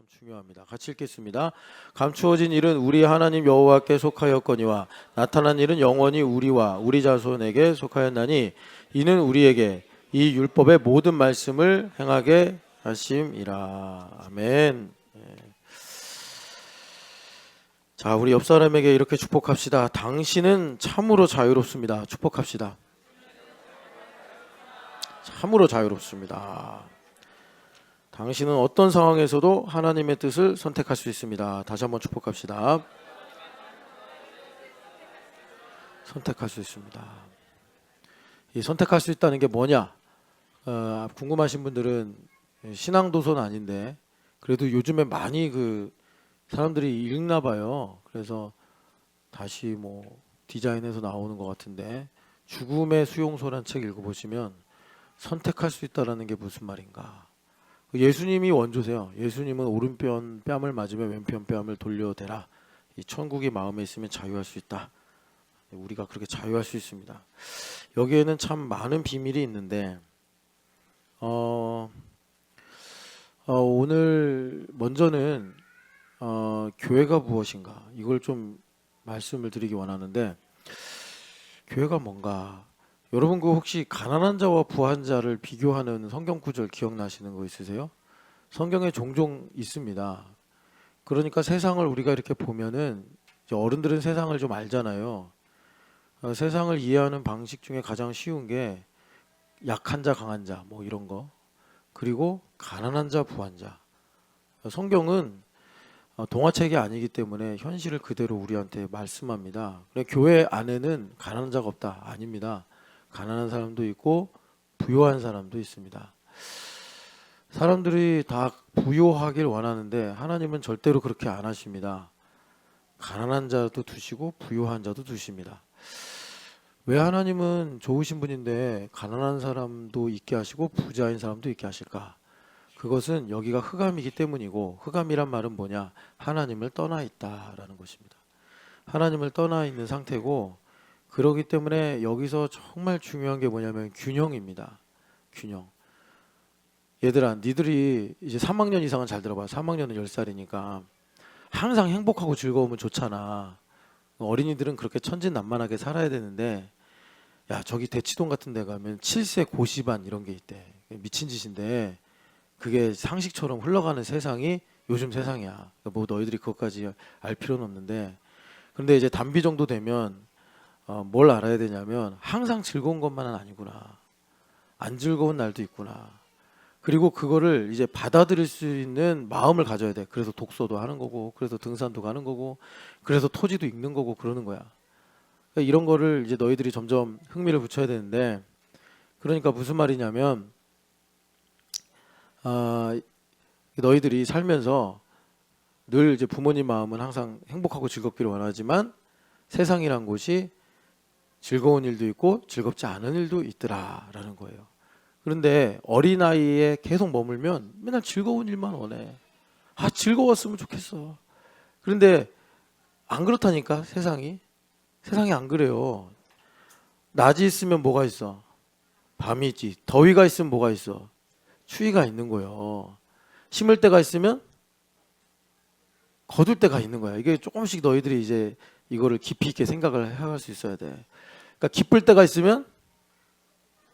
참 중요합니다. 같이 읽겠습니다. 감추어진 일은 우리 하나님 여호와께 속하였거니와 나타난 일은 영원히 우리와 우리 자손에게 속하였나니 이는 우리에게 이 율법의 모든 말씀을 행하게 하심이라. 아멘. 자, 우리 옆 사람에게 이렇게 축복합시다. 당신은 참으로 자유롭습니다. 축복합시다. 참으로 자유롭습니다. 당신은 어떤 상황에서도 하나님의 뜻을 선택할 수 있습니다. 다시 한번 축복합시다. 선택할 수 있습니다. 이 선택할 수 있다는 게 뭐냐? 궁금하신 분들은 신앙도서는 아닌데 그래도 요즘에 많이 사람들이 읽나 봐요. 그래서 다시 디자인해서 나오는 것 같은데, 죽음의 수용소란 책 읽어보시면 선택할 수 있다라는 게 무슨 말인가? 예수님이 원조세요. 예수님은 오른편 뺨을 맞으면 왼편 뺨을 돌려대라. 이 천국이 마음에 있으면 자유할 수 있다. 우리가 그렇게 자유할 수 있습니다. 여기에는 참 많은 비밀이 있는데 오늘 먼저는 교회가 무엇인가, 이걸 좀 말씀을 드리기 원하는데, 교회가 뭔가, 여러분 혹시 가난한 자와 부한 자를 비교하는 성경 구절 기억나시는 거 있으세요? 성경에 종종 있습니다. 그러니까 세상을 우리가 이렇게 보면은, 이제 어른들은 세상을 좀 알잖아요. 세상을 이해하는 방식 중에 가장 쉬운 게 약한 자, 강한 자 이런 거, 그리고 가난한 자, 부한 자. 성경은 동화책이 아니기 때문에 현실을 그대로 우리한테 말씀합니다. 교회 안에는 가난한 자가 없다? 아닙니다. 가난한 사람도 있고 부유한 사람도 있습니다. 사람들이 다 부유하길 원하는데 하나님은 절대로 그렇게 안 하십니다. 가난한 자도 두시고 부유한 자도 두십니다. 왜 하나님은 좋으신 분인데 가난한 사람도 있게 하시고 부자인 사람도 있게 하실까? 그것은 여기가 흑암이기 때문이고, 흑암이란 말은 뭐냐? 하나님을 떠나 있다라는 것입니다. 하나님을 떠나 있는 상태고, 그러기 때문에 여기서 정말 중요한 게 뭐냐면 균형입니다. 균형. 얘들아, 니들이 이제 3학년 이상은 잘 들어봐. 3학년은 10살이니까 항상 행복하고 즐거우면 좋잖아. 어린이들은 그렇게 천진난만하게 살아야 되는데, 야, 저기 대치동 같은 데 가면 7세 고시반 이런 게 있대. 미친 짓인데 그게 상식처럼 흘러가는 세상이 요즘 세상이야. 너희들이 그것까지 알 필요는 없는데, 그런데 이제 단비 정도 되면 뭘 알아야 되냐면 항상 즐거운 것만은 아니구나. 안 즐거운 날도 있구나. 그리고 그거를 이제 받아들일 수 있는 마음을 가져야 돼. 그래서 독서도 하는 거고, 그래서 등산도 가는 거고, 그래서 토지도 읽는 거고 그러는 거야. 그러니까 이런 거를 이제 너희들이 점점 흥미를 붙여야 되는데, 그러니까 무슨 말이냐면 너희들이 살면서 늘 이제 부모님 마음은 항상 행복하고 즐겁기를 원하지만 세상이란 곳이 즐거운 일도 있고 즐겁지 않은 일도 있더라라는 거예요. 그런데 어린아이에 계속 머물면 맨날 즐거운 일만 원해. 즐거웠으면 좋겠어. 그런데 안 그렇다니까. 세상이 안 그래요. 낮이 있으면 뭐가 있어? 밤이 있지. 더위가 있으면 뭐가 있어? 추위가 있는 거예요. 심을 때가 있으면 거둘 때가 있는 거야. 이게 조금씩 너희들이 이제 이거를 깊이 있게 생각을 해갈 수 있어야 돼. 그러니까 기쁠 때가 있으면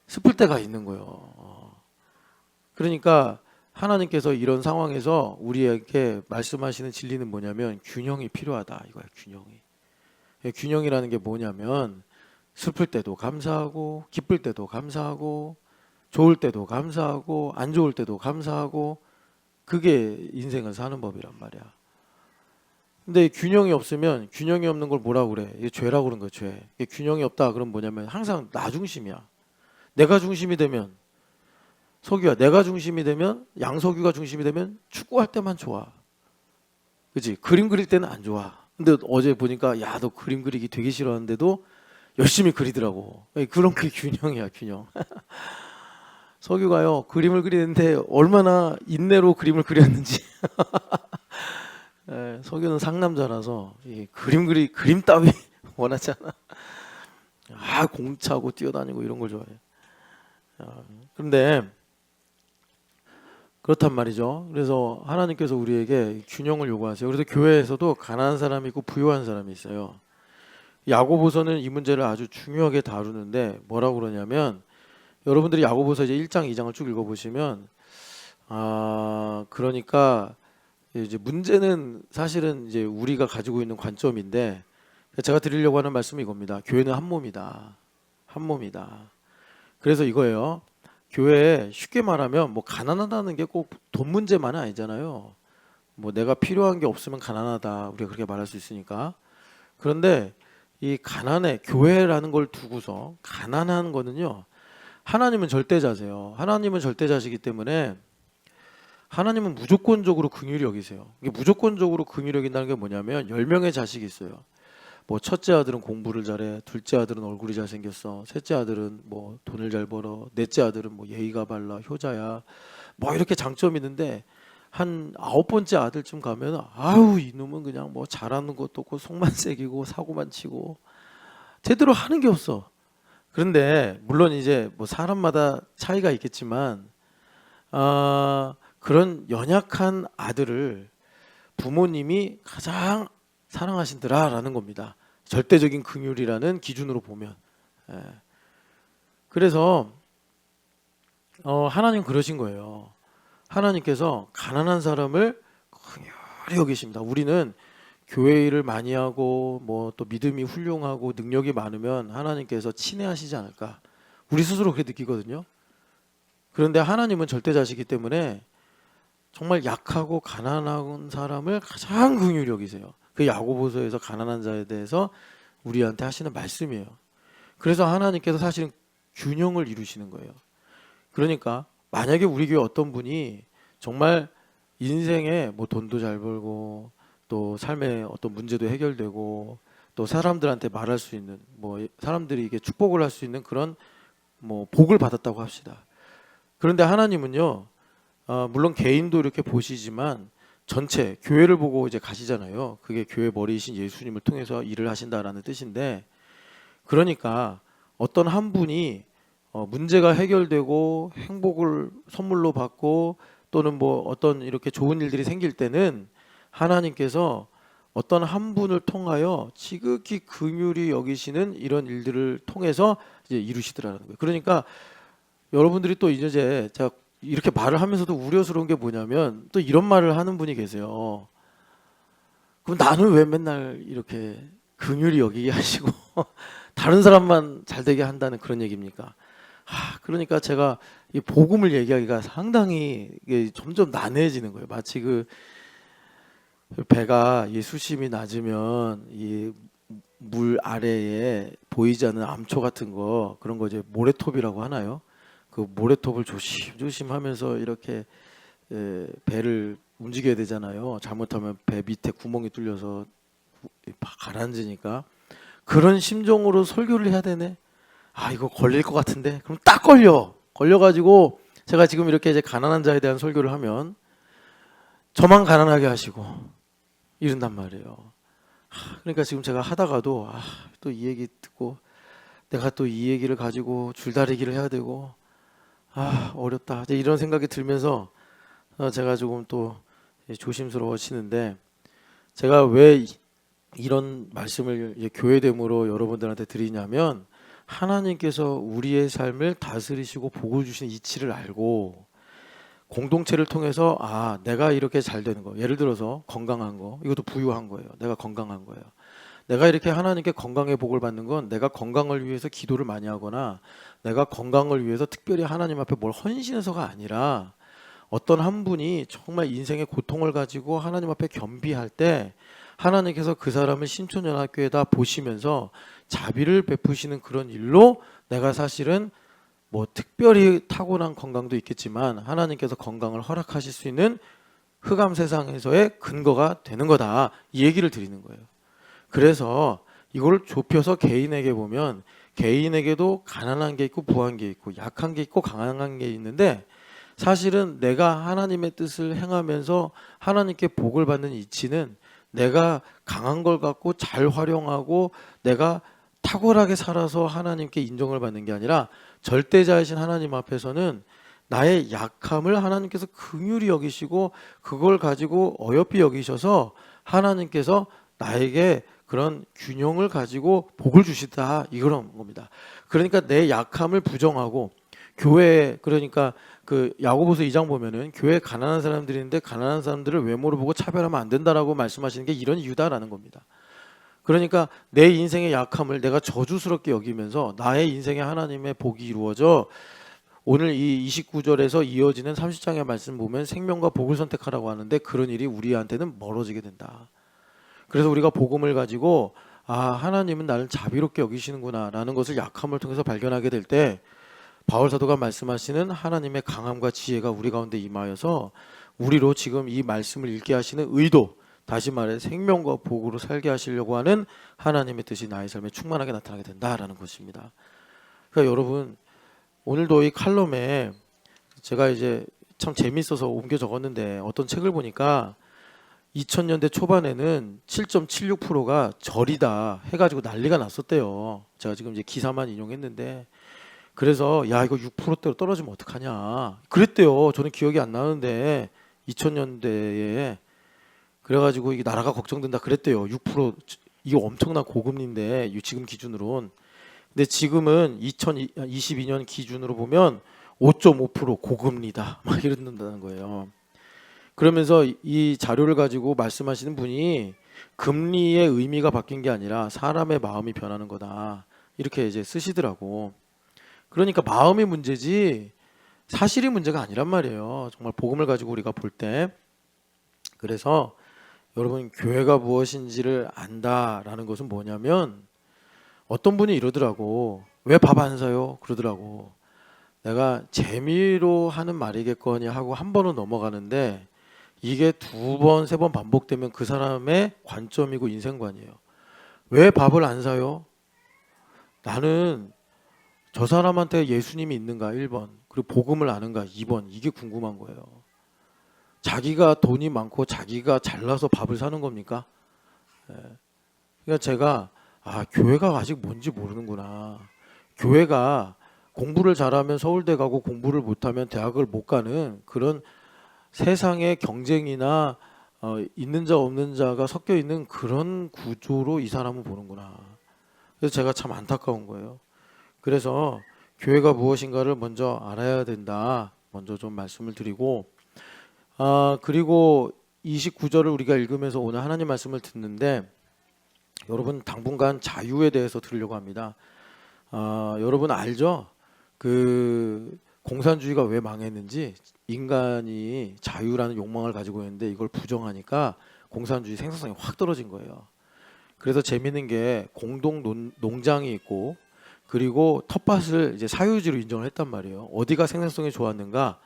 슬플 때가 있는 거예요. 그러니까 하나님께서 이런 상황에서 우리에게 말씀하시는 진리는 뭐냐면 균형이 필요하다 이거야. 균형이라는 게 뭐냐면 슬플 때도 감사하고, 기쁠 때도 감사하고, 좋을 때도 감사하고, 안 좋을 때도 감사하고, 그게 인생을 사는 법이란 말이야. 근데 균형이 없으면, 균형이 없는 걸 뭐라고 그래? 이게 죄라고 그러는 거야. 죄. 이게 균형이 없다 그러면 뭐냐면 항상 나 중심이야. 내가 중심이 되면, 석유야, 내가 중심이 되면, 양석유가 중심이 되면 축구할 때만 좋아. 그치? 그림 그릴 때는 안 좋아. 근데 어제 보니까 야, 너 그림 그리기 되게 싫어하는데도 열심히 그리더라고. 그런 게 균형이야, 균형. 석유가요, 그림을 그리는데 얼마나 인내로 그림을 그렸는지. 석유는 상남자라서 그림 따위 원하잖아. 공차고 뛰어다니고 이런 걸 좋아해. 그런데 그렇단 말이죠. 그래서 하나님께서 우리에게 균형을 요구하세요. 그래서 교회에서도 가난한 사람이 있고 부유한 사람이 있어요. 야고보서는 이 문제를 아주 중요하게 다루는데 뭐라고 그러냐면, 여러분들이 야고보서 이제 1장, 2장을 쭉 읽어보시면 그러니까 이제 문제는 사실은 이제 우리가 가지고 있는 관점인데, 제가 드리려고 하는 말씀이 이겁니다. 교회는 한 몸이다. 한 몸이다. 그래서 이거예요. 교회에 쉽게 말하면 뭐 가난하다는 게 꼭 돈 문제만은 아니잖아요. 뭐 내가 필요한 게 없으면 가난하다, 우리가 그렇게 말할 수 있으니까. 그런데 이 가난해, 교회라는 걸 두고서 가난한 거는요, 하나님은 절대자세요. 하나님은 절대자시기 때문에 하나님은 무조건적으로 긍휼히 여기세요. 이게 무조건적으로 긍휼히 여긴다는 게 뭐냐면, 10명의 자식이 있어요. 뭐 첫째 아들은 공부를 잘해, 둘째 아들은 얼굴이 잘생겼어, 셋째 아들은 뭐 돈을 잘 벌어, 넷째 아들은 뭐 예의가 발라, 효자야, 뭐 이렇게 장점이 있는데, 한 9번째 아들쯤 가면 아우 이놈은 그냥 뭐 잘하는 것도 없고 속만 새기고 사고만 치고 제대로 하는 게 없어. 그런데 물론 이제 뭐 사람마다 차이가 있겠지만 그런 연약한 아들을 부모님이 가장 사랑하신더라라는 겁니다. 절대적인 긍휼이라는 기준으로 보면. 예. 그래서 하나님 그러신 거예요. 하나님께서 가난한 사람을 긍휼히 여기십니다. 우리는 교회 일을 많이 하고 뭐 또 믿음이 훌륭하고 능력이 많으면 하나님께서 친애하시지 않을까, 우리 스스로 그렇게 느끼거든요. 그런데 하나님은 절대자시기 때문에 정말 약하고 가난한 사람을 가장 긍휼히 여기세요. 그 야고보서에서 가난한 자에 대해서 우리한테 하시는 말씀이에요. 그래서 하나님께서 사실은 균형을 이루시는 거예요. 그러니까 만약에 우리 교회 어떤 분이 정말 인생에 뭐 돈도 잘 벌고 또 삶의 어떤 문제도 해결되고 또 사람들한테 말할 수 있는, 뭐 사람들이 이게 축복을 할 수 있는 그런 뭐 복을 받았다고 합시다. 그런데 하나님은요, 물론 개인도 이렇게 보시지만 전체 교회를 보고 이제 가시잖아요. 그게 교회 머리이신 예수님을 통해서 일을 하신다라는 뜻인데, 그러니까 어떤 한 분이 문제가 해결되고 행복을 선물로 받고 또는 뭐 어떤 이렇게 좋은 일들이 생길 때는 하나님께서 어떤 한 분을 통하여 지극히 긍휼히 여기시는 이런 일들을 통해서 이제 이루시더라는 거예요. 그러니까 여러분들이 또 이제 제가 이렇게 말을 하면서도 우려스러운 게 뭐냐면, 또 이런 말을 하는 분이 계세요. 그럼 나는 왜 맨날 이렇게 긍휼히 여기게 하시고 다른 사람만 잘 되게 한다는 그런 얘기입니까? 그러니까 제가 이 복음을 얘기하기가 상당히 이게 점점 난해해지는 거예요. 마치 그 배가 이 수심이 낮으면 이 물 아래에 보이지 않는 암초 같은 거, 그런 거 이제 모래톱이라고 하나요? 그 모래톱을 조심조심 하면서 이렇게 배를 움직여야 되잖아요. 잘못하면 배 밑에 구멍이 뚫려서 가라앉으니까. 그런 심정으로 설교를 해야 되네. 이거 걸릴 것 같은데. 그럼 딱 걸려가지고 제가 지금 이렇게 이제 가난한 자에 대한 설교를 하면 저만 가난하게 하시고 이런단 말이에요. 그러니까 지금 제가 하다가도 또 이 얘기 듣고 내가 또 이 얘기를 가지고 줄다리기를 해야 되고 어렵다, 이제 이런 생각이 들면서 제가 조금 또 조심스러워지는데, 제가 왜 이런 말씀을 교회됨으로 여러분들한테 드리냐면, 하나님께서 우리의 삶을 다스리시고 복을 주시는 이치를 알고 공동체를 통해서 내가 이렇게 잘 되는 거, 예를 들어서 건강한 거, 이것도 부유한 거예요. 내가 건강한 거예요. 내가 이렇게 하나님께 건강의 복을 받는 건 내가 건강을 위해서 기도를 많이 하거나 내가 건강을 위해서 특별히 하나님 앞에 뭘 헌신해서가 아니라, 어떤 한 분이 정말 인생의 고통을 가지고 하나님 앞에 겸비할 때 하나님께서 그 사람을 신촌연합교회에다 보시면서 자비를 베푸시는 그런 일로, 내가 사실은 뭐 특별히 타고난 건강도 있겠지만 하나님께서 건강을 허락하실 수 있는 흑암 세상에서의 근거가 되는 거다, 이 얘기를 드리는 거예요. 그래서 이걸 좁혀서 개인에게 보면, 개인에게도 가난한 게 있고 부한 게 있고 약한 게 있고 강한 게 있는데, 사실은 내가 하나님의 뜻을 행하면서 하나님께 복을 받는 이치는 내가 강한 걸 갖고 잘 활용하고 내가 탁월하게 살아서 하나님께 인정을 받는 게 아니라, 절대자이신 하나님 앞에서는 나의 약함을 하나님께서 긍휼히 여기시고 그걸 가지고 어여삐 여기셔서 하나님께서 나에게 그런 균형을 가지고 복을 주시다 이런 겁니다. 그러니까 내 약함을 부정하고 교회 그러니까 그 야고보서 2장 보면은 교회 가난한 사람들인데 가난한 사람들을 외모로 보고 차별하면 안 된다라고 말씀하시는 게 이런 이유다라는 겁니다. 그러니까 내 인생의 약함을 내가 저주스럽게 여기면서 나의 인생에 하나님의 복이 이루어져 오늘 이 29절에서 이어지는 30장의 말씀 보면 생명과 복을 선택하라고 하는데 그런 일이 우리한테는 멀어지게 된다. 그래서 우리가 복음을 가지고 하나님은 나를 자비롭게 여기시는구나 라는 것을 약함을 통해서 발견하게 될 때 바울 사도가 말씀하시는 하나님의 강함과 지혜가 우리 가운데 임하여서 우리로 지금 이 말씀을 읽게 하시는 의도, 다시 말해 생명과 복으로 살게 하시려고 하는 하나님의 뜻이 나의 삶에 충만하게 나타나게 된다라는 것입니다. 그러니까 여러분 오늘도 이 칼럼에 제가 이제 참 재밌어서 옮겨 적었는데 어떤 책을 보니까 2000년대 초반에는 7.76%가 절이다 해가지고 난리가 났었대요. 제가 지금 이제 기사만 인용했는데 그래서 야 이거 6%대로 떨어지면 어떡하냐 그랬대요. 저는 기억이 안 나는데 2000년대에 그래가지고 이게 나라가 걱정된다 그랬대요. 6% 이게 엄청난 고금리인데 지금 기준으론 근데 지금은 2022년 기준으로 보면 5.5% 고금리다 막 이런다는 거예요. 그러면서 이 자료를 가지고 말씀하시는 분이 금리의 의미가 바뀐 게 아니라 사람의 마음이 변하는 거다 이렇게 이제 쓰시더라고. 그러니까 마음이 문제지 사실이 문제가 아니란 말이에요. 정말 복음을 가지고 우리가 볼 때. 그래서 여러분 교회가 무엇인지를 안다라는 것은 뭐냐면 어떤 분이 이러더라고. 왜 밥 안 사요? 그러더라고. 내가 재미로 하는 말이겠거니 하고 한 번은 넘어가는데 이게 두 번, 세 번 반복되면 그 사람의 관점이고 인생관이에요. 왜 밥을 안 사요? 나는 저 사람한테 예수님이 있는가 1번 그리고 복음을 아는가 2번 이게 궁금한 거예요. 자기가 돈이 많고 자기가 잘나서 밥을 사는 겁니까? 그러니까 제가 교회가 아직 뭔지 모르는구나. 교회가 공부를 잘하면 서울대 가고 공부를 못하면 대학을 못 가는 그런 세상의 경쟁이나 있는 자 없는 자가 섞여 있는 그런 구조로 이 사람은 보는구나. 그래서 제가 참 안타까운 거예요. 그래서 교회가 무엇인가를 먼저 알아야 된다. 먼저 좀 말씀을 드리고 그리고 29절을 우리가 읽으면서 오늘 하나님 말씀을 듣는데 여러분 당분간 자유에 대해서 들으려고 합니다. 여러분 알죠? 그 공산주의가 왜 망했는지 인간이 자유라는 욕망을 가지고 있는데 이걸 부정하니까 공산주의 생산성이 확 떨어진 거예요. 그래서 재밌는 게 공동 농장이 있고 그리고 텃밭을 이제 사유지로 인정을 했단 말이에요. 어디가 생산성이 좋았는가?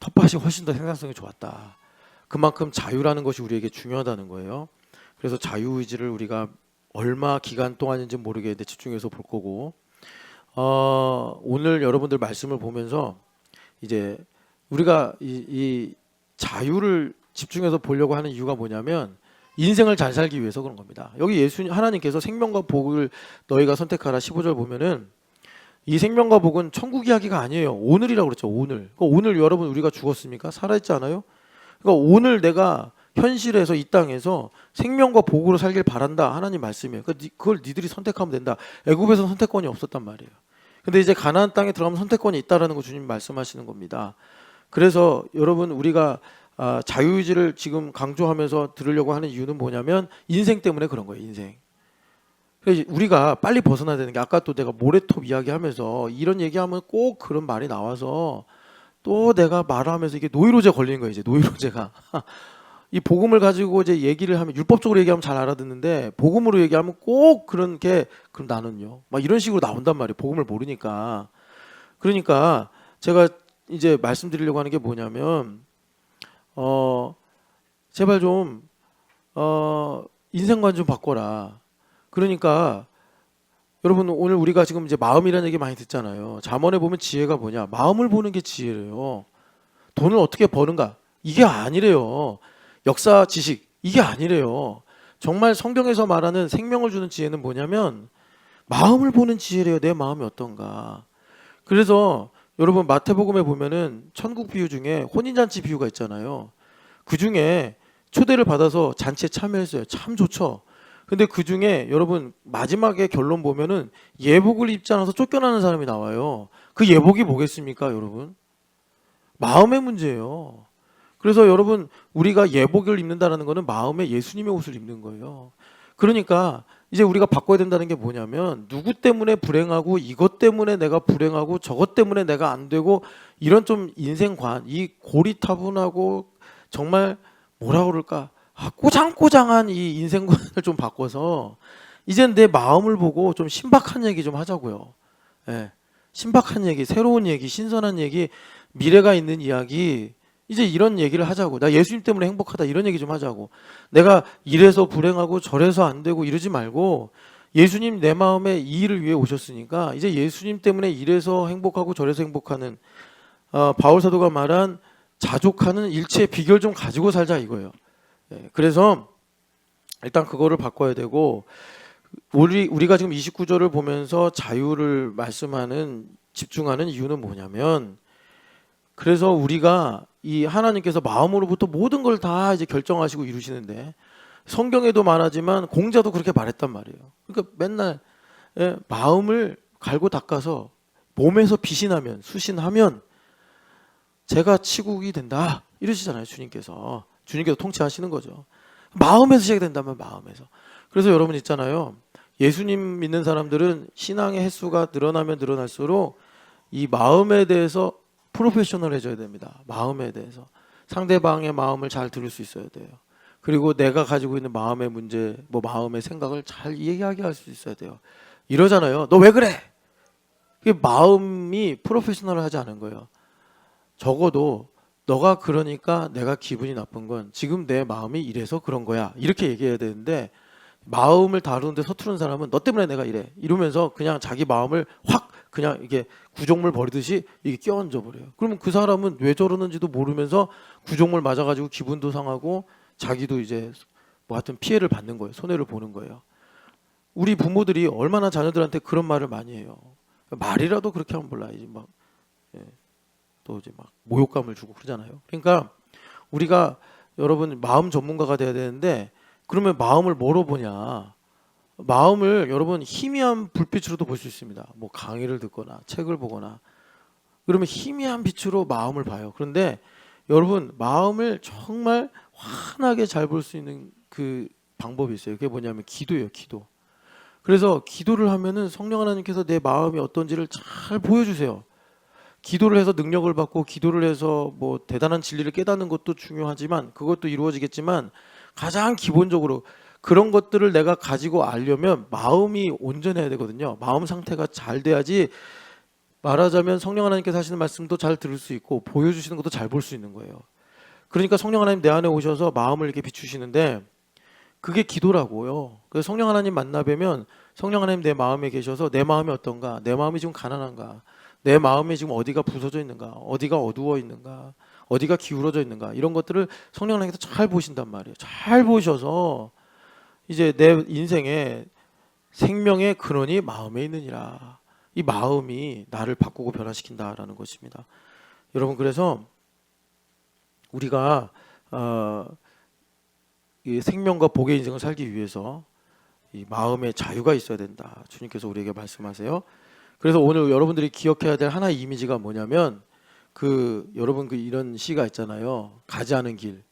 텃밭이 훨씬 더 생산성이 좋았다. 그만큼 자유라는 것이 우리에게 중요하다는 거예요. 그래서 자유의지를 우리가 얼마 기간 동안인지 모르겠는데 집중해서 볼 거고 오늘 여러분들 말씀을 보면서 이제 우리가 이 자유를 집중해서 보려고 하는 이유가 뭐냐면 인생을 잘 살기 위해서 그런 겁니다. 여기 하나님께서 생명과 복을 너희가 선택하라 15절 보면은 이 생명과 복은 천국 이야기가 아니에요. 오늘이라고 그랬죠. 오늘. 그러니까 오늘 여러분 우리가 죽었습니까? 살아있지 않아요? 그러니까 오늘 내가 현실에서 이 땅에서 생명과 복으로 살길 바란다. 하나님 말씀이에요. 그걸 니들이 선택하면 된다. 애굽에서 선택권이 없었단 말이에요. 근데 이제 가나안 땅에 들어가면 선택권이 있다라는 거 주님 말씀하시는 겁니다. 그래서 여러분 우리가 자유의지를 지금 강조하면서 들으려고 하는 이유는 뭐냐면 인생 때문에 그런 거예요. 인생. 그래서 우리가 빨리 벗어나야 되는 게 아까 또 내가 모래톱 이야기하면서 이런 얘기하면 꼭 그런 말이 나와서 또 내가 말하면서 이게 노이로제 걸리는 거예요. 이제 노이로제가 이 복음을 가지고 이제 얘기를 하면 율법적으로 얘기하면 잘 알아듣는데 복음으로 얘기하면 꼭 그런 게 그럼 나는요 막 이런 식으로 나온단 말이에요. 복음을 모르니까. 그러니까 제가 이제 말씀드리려고 하는 게 뭐냐면 제발 좀 인생관 좀 바꿔라. 그러니까 여러분 오늘 우리가 지금 이제 마음이라는 얘기 많이 듣잖아요. 잠언에 보면 지혜가 뭐냐? 마음을 보는 게 지혜래요. 돈을 어떻게 버는가? 이게 아니래요. 역사 지식 이게 아니래요. 정말 성경에서 말하는 생명을 주는 지혜는 뭐냐면 마음을 보는 지혜래요. 내 마음이 어떤가. 그래서 여러분 마태복음에 보면은 천국 비유 중에 혼인잔치 비유가 있잖아요. 그 중에 초대를 받아서 잔치에 참여했어요. 참 좋죠. 근데 그 중에 여러분 마지막에 결론 보면은 예복을 입지 않아서 쫓겨나는 사람이 나와요. 그 예복이 뭐겠습니까, 여러분? 마음의 문제예요. 그래서 여러분 우리가 예복을 입는다라는 거는 마음에 예수님의 옷을 입는 거예요. 그러니까 이제 우리가 바꿔야 된다는 게 뭐냐면 누구 때문에 불행하고 이것 때문에 내가 불행하고 저것 때문에 내가 안 되고 이런 좀 인생관, 이 고리타분하고 정말 뭐라 그럴까, 꼬장꼬장한 이 인생관을 좀 바꿔서 이젠 내 마음을 보고 좀 신박한 얘기 좀 하자고요. 예. 신박한 얘기, 새로운 얘기, 신선한 얘기, 미래가 있는 이야기, 이제 이런 얘기를 하자고. 나 예수님 때문에 행복하다 이런 얘기 좀 하자고. 내가 이래서 불행하고 저래서 안 되고 이러지 말고 예수님 내 마음에 이 일을 위해 오셨으니까 이제 예수님 때문에 이래서 행복하고 저래서 행복하는, 바울 사도가 말한 자족하는 일체의 비결 좀 가지고 살자 이거예요. 예, 그래서 일단 그거를 바꿔야 되고, 우리가 지금 29절을 보면서 자유를 말씀하는 집중하는 이유는 뭐냐면, 그래서 우리가 이 하나님께서 마음으로부터 모든 걸 다 이제 결정하시고 이루시는데 성경에도 말하지만 공자도 그렇게 말했단 말이에요. 그러니까 맨날 마음을 갈고 닦아서 몸에서 빛이 나면 수신하면 제가 치국이 된다 이러시잖아요. 주님께서 통치하시는 거죠. 마음에서 시작이 된다면 마음에서. 그래서 여러분 있잖아요. 예수님 믿는 사람들은 신앙의 횟수가 늘어나면 늘어날수록 이 마음에 대해서 프로페셔널해져야 됩니다. 마음에 대해서 상대방의 마음을 잘 들을 수 있어야 돼요. 그리고 내가 가지고 있는 마음의 문제, 뭐 마음의 생각을 잘 얘기하게 할 수 있어야 돼요. 이러잖아요. 너 왜 그래? 이게 마음이 프로페셔널하지 않은 거예요. 적어도 너가 그러니까 내가 기분이 나쁜 건 지금 내 마음이 이래서 그런 거야. 이렇게 얘기해야 되는데 마음을 다루는데 서투른 사람은 너 때문에 내가 이래. 이러면서 그냥 자기 마음을 확 그냥 이게 구종물 버리듯이 이게 껴얹어 버려요. 그러면 그 사람은 왜 저러는지도 모르면서 구종물 맞아가지고 기분도 상하고 자기도 이제 뭐 하여튼 피해를 받는 거예요. 손해를 보는 거예요. 우리 부모들이 얼마나 자녀들한테 그런 말을 많이 해요. 말이라도 그렇게 하면 몰라. 이제 막, 예, 또 이제 막 모욕감을 주고 그러잖아요. 그러니까 우리가 여러분 마음 전문가가 돼야 되는데 그러면 마음을 뭐로 보냐? 마음을 여러분 희미한 불빛으로도 볼 수 있습니다. 뭐 강의를 듣거나 책을 보거나 그러면 희미한 빛으로 마음을 봐요. 그런데 여러분 마음을 정말 환하게 잘 볼 수 있는 그 방법이 있어요. 그게 뭐냐면 기도예요. 기도. 그래서 기도를 하면은 성령 하나님께서 내 마음이 어떤지를 잘 보여주세요. 기도를 해서 능력을 받고 기도를 해서 뭐 대단한 진리를 깨닫는 것도 중요하지만 그것도 이루어지겠지만 가장 기본적으로 그런 것들을 내가 가지고 알려면 마음이 온전해야 되거든요. 마음 상태가 잘 돼야지 말하자면 성령 하나님께서 하시는 말씀도 잘 들을 수 있고 보여주시는 것도 잘 볼 수 있는 거예요. 그러니까 성령 하나님 내 안에 오셔서 마음을 이렇게 비추시는데 그게 기도라고요. 그래서 성령 하나님 만나 뵈면 성령 하나님 내 마음에 계셔서 내 마음이 어떤가, 내 마음이 지금 가난한가, 내 마음에 지금 어디가 부서져 있는가, 어디가 어두워 있는가, 어디가 기울어져 있는가 이런 것들을 성령 하나님께서 잘 보신단 말이에요. 잘 보셔서 이제 내 인생에 생명의 근원이 마음에 있느니라. 이 마음이 나를 바꾸고 변화시킨다라는 것입니다. 여러분 그래서 우리가 이 생명과 복의 인생을 살기 위해서 이 마음의 자유가 있어야 된다. 주님께서 우리에게 말씀하세요. 그래서 오늘 여러분들이 기억해야 될 하나의 이미지가 뭐냐면 여러분 이런 시가 있잖아요. 가지 않은 길.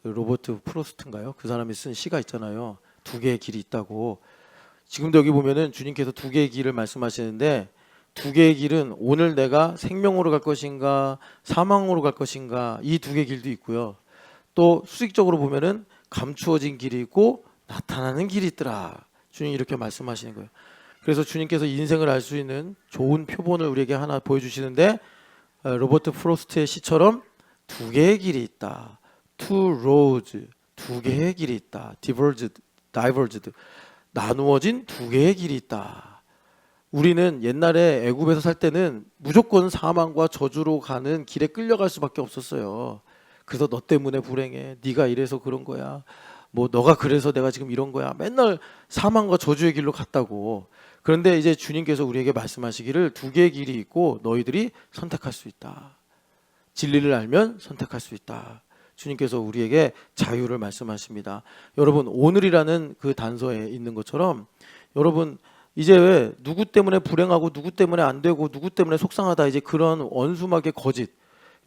로버트 프로스트인가요? 그 사람이 쓴 시가 있잖아요. 두 개의 길이 있다고. 지금도 여기 보면은 주님께서 두 개의 길을 말씀하시는데 두 개의 길은 오늘 내가 생명으로 갈 것인가 사망으로 갈 것인가 이 두 개의 길도 있고요. 또 수직적으로 보면은 감추어진 길이 있고 나타나는 길이 있더라. 주님이 이렇게 말씀하시는 거예요. 그래서 주님께서 인생을 알 수 있는 좋은 표본을 우리에게 하나 보여주시는데 로버트 프로스트의 시처럼 두 개의 길이 있다. Two roads, 두 개의 길이 있다. diverged, 나누어진 두 개의 길이 있다. 우리는 옛날에 애굽에서 살 때는 무조건 사망과 저주로 가는 길에 끌려갈 수밖에 없었어요. 그래서 너 때문에 불행해. 네가 이래서 그런 거야. 뭐 너가 그래서 내가 지금 이런 거야. 맨날 사망과 저주의 길로 갔다고. 그런데 이제 주님께서 우리에게 말씀하시기를 두 개의 길이 있고 너희들이 선택할 수 있다. 진리를 알면 선택할 수 있다. 주님께서 우리에게 자유를 말씀하십니다. 여러분, 오늘이라는 그 단서에 있는 것처럼 여러분 이제 왜 누구 때문에 불행하고 누구 때문에 안 되고 누구 때문에 속상하다, 이제 그런 원수막의 거짓.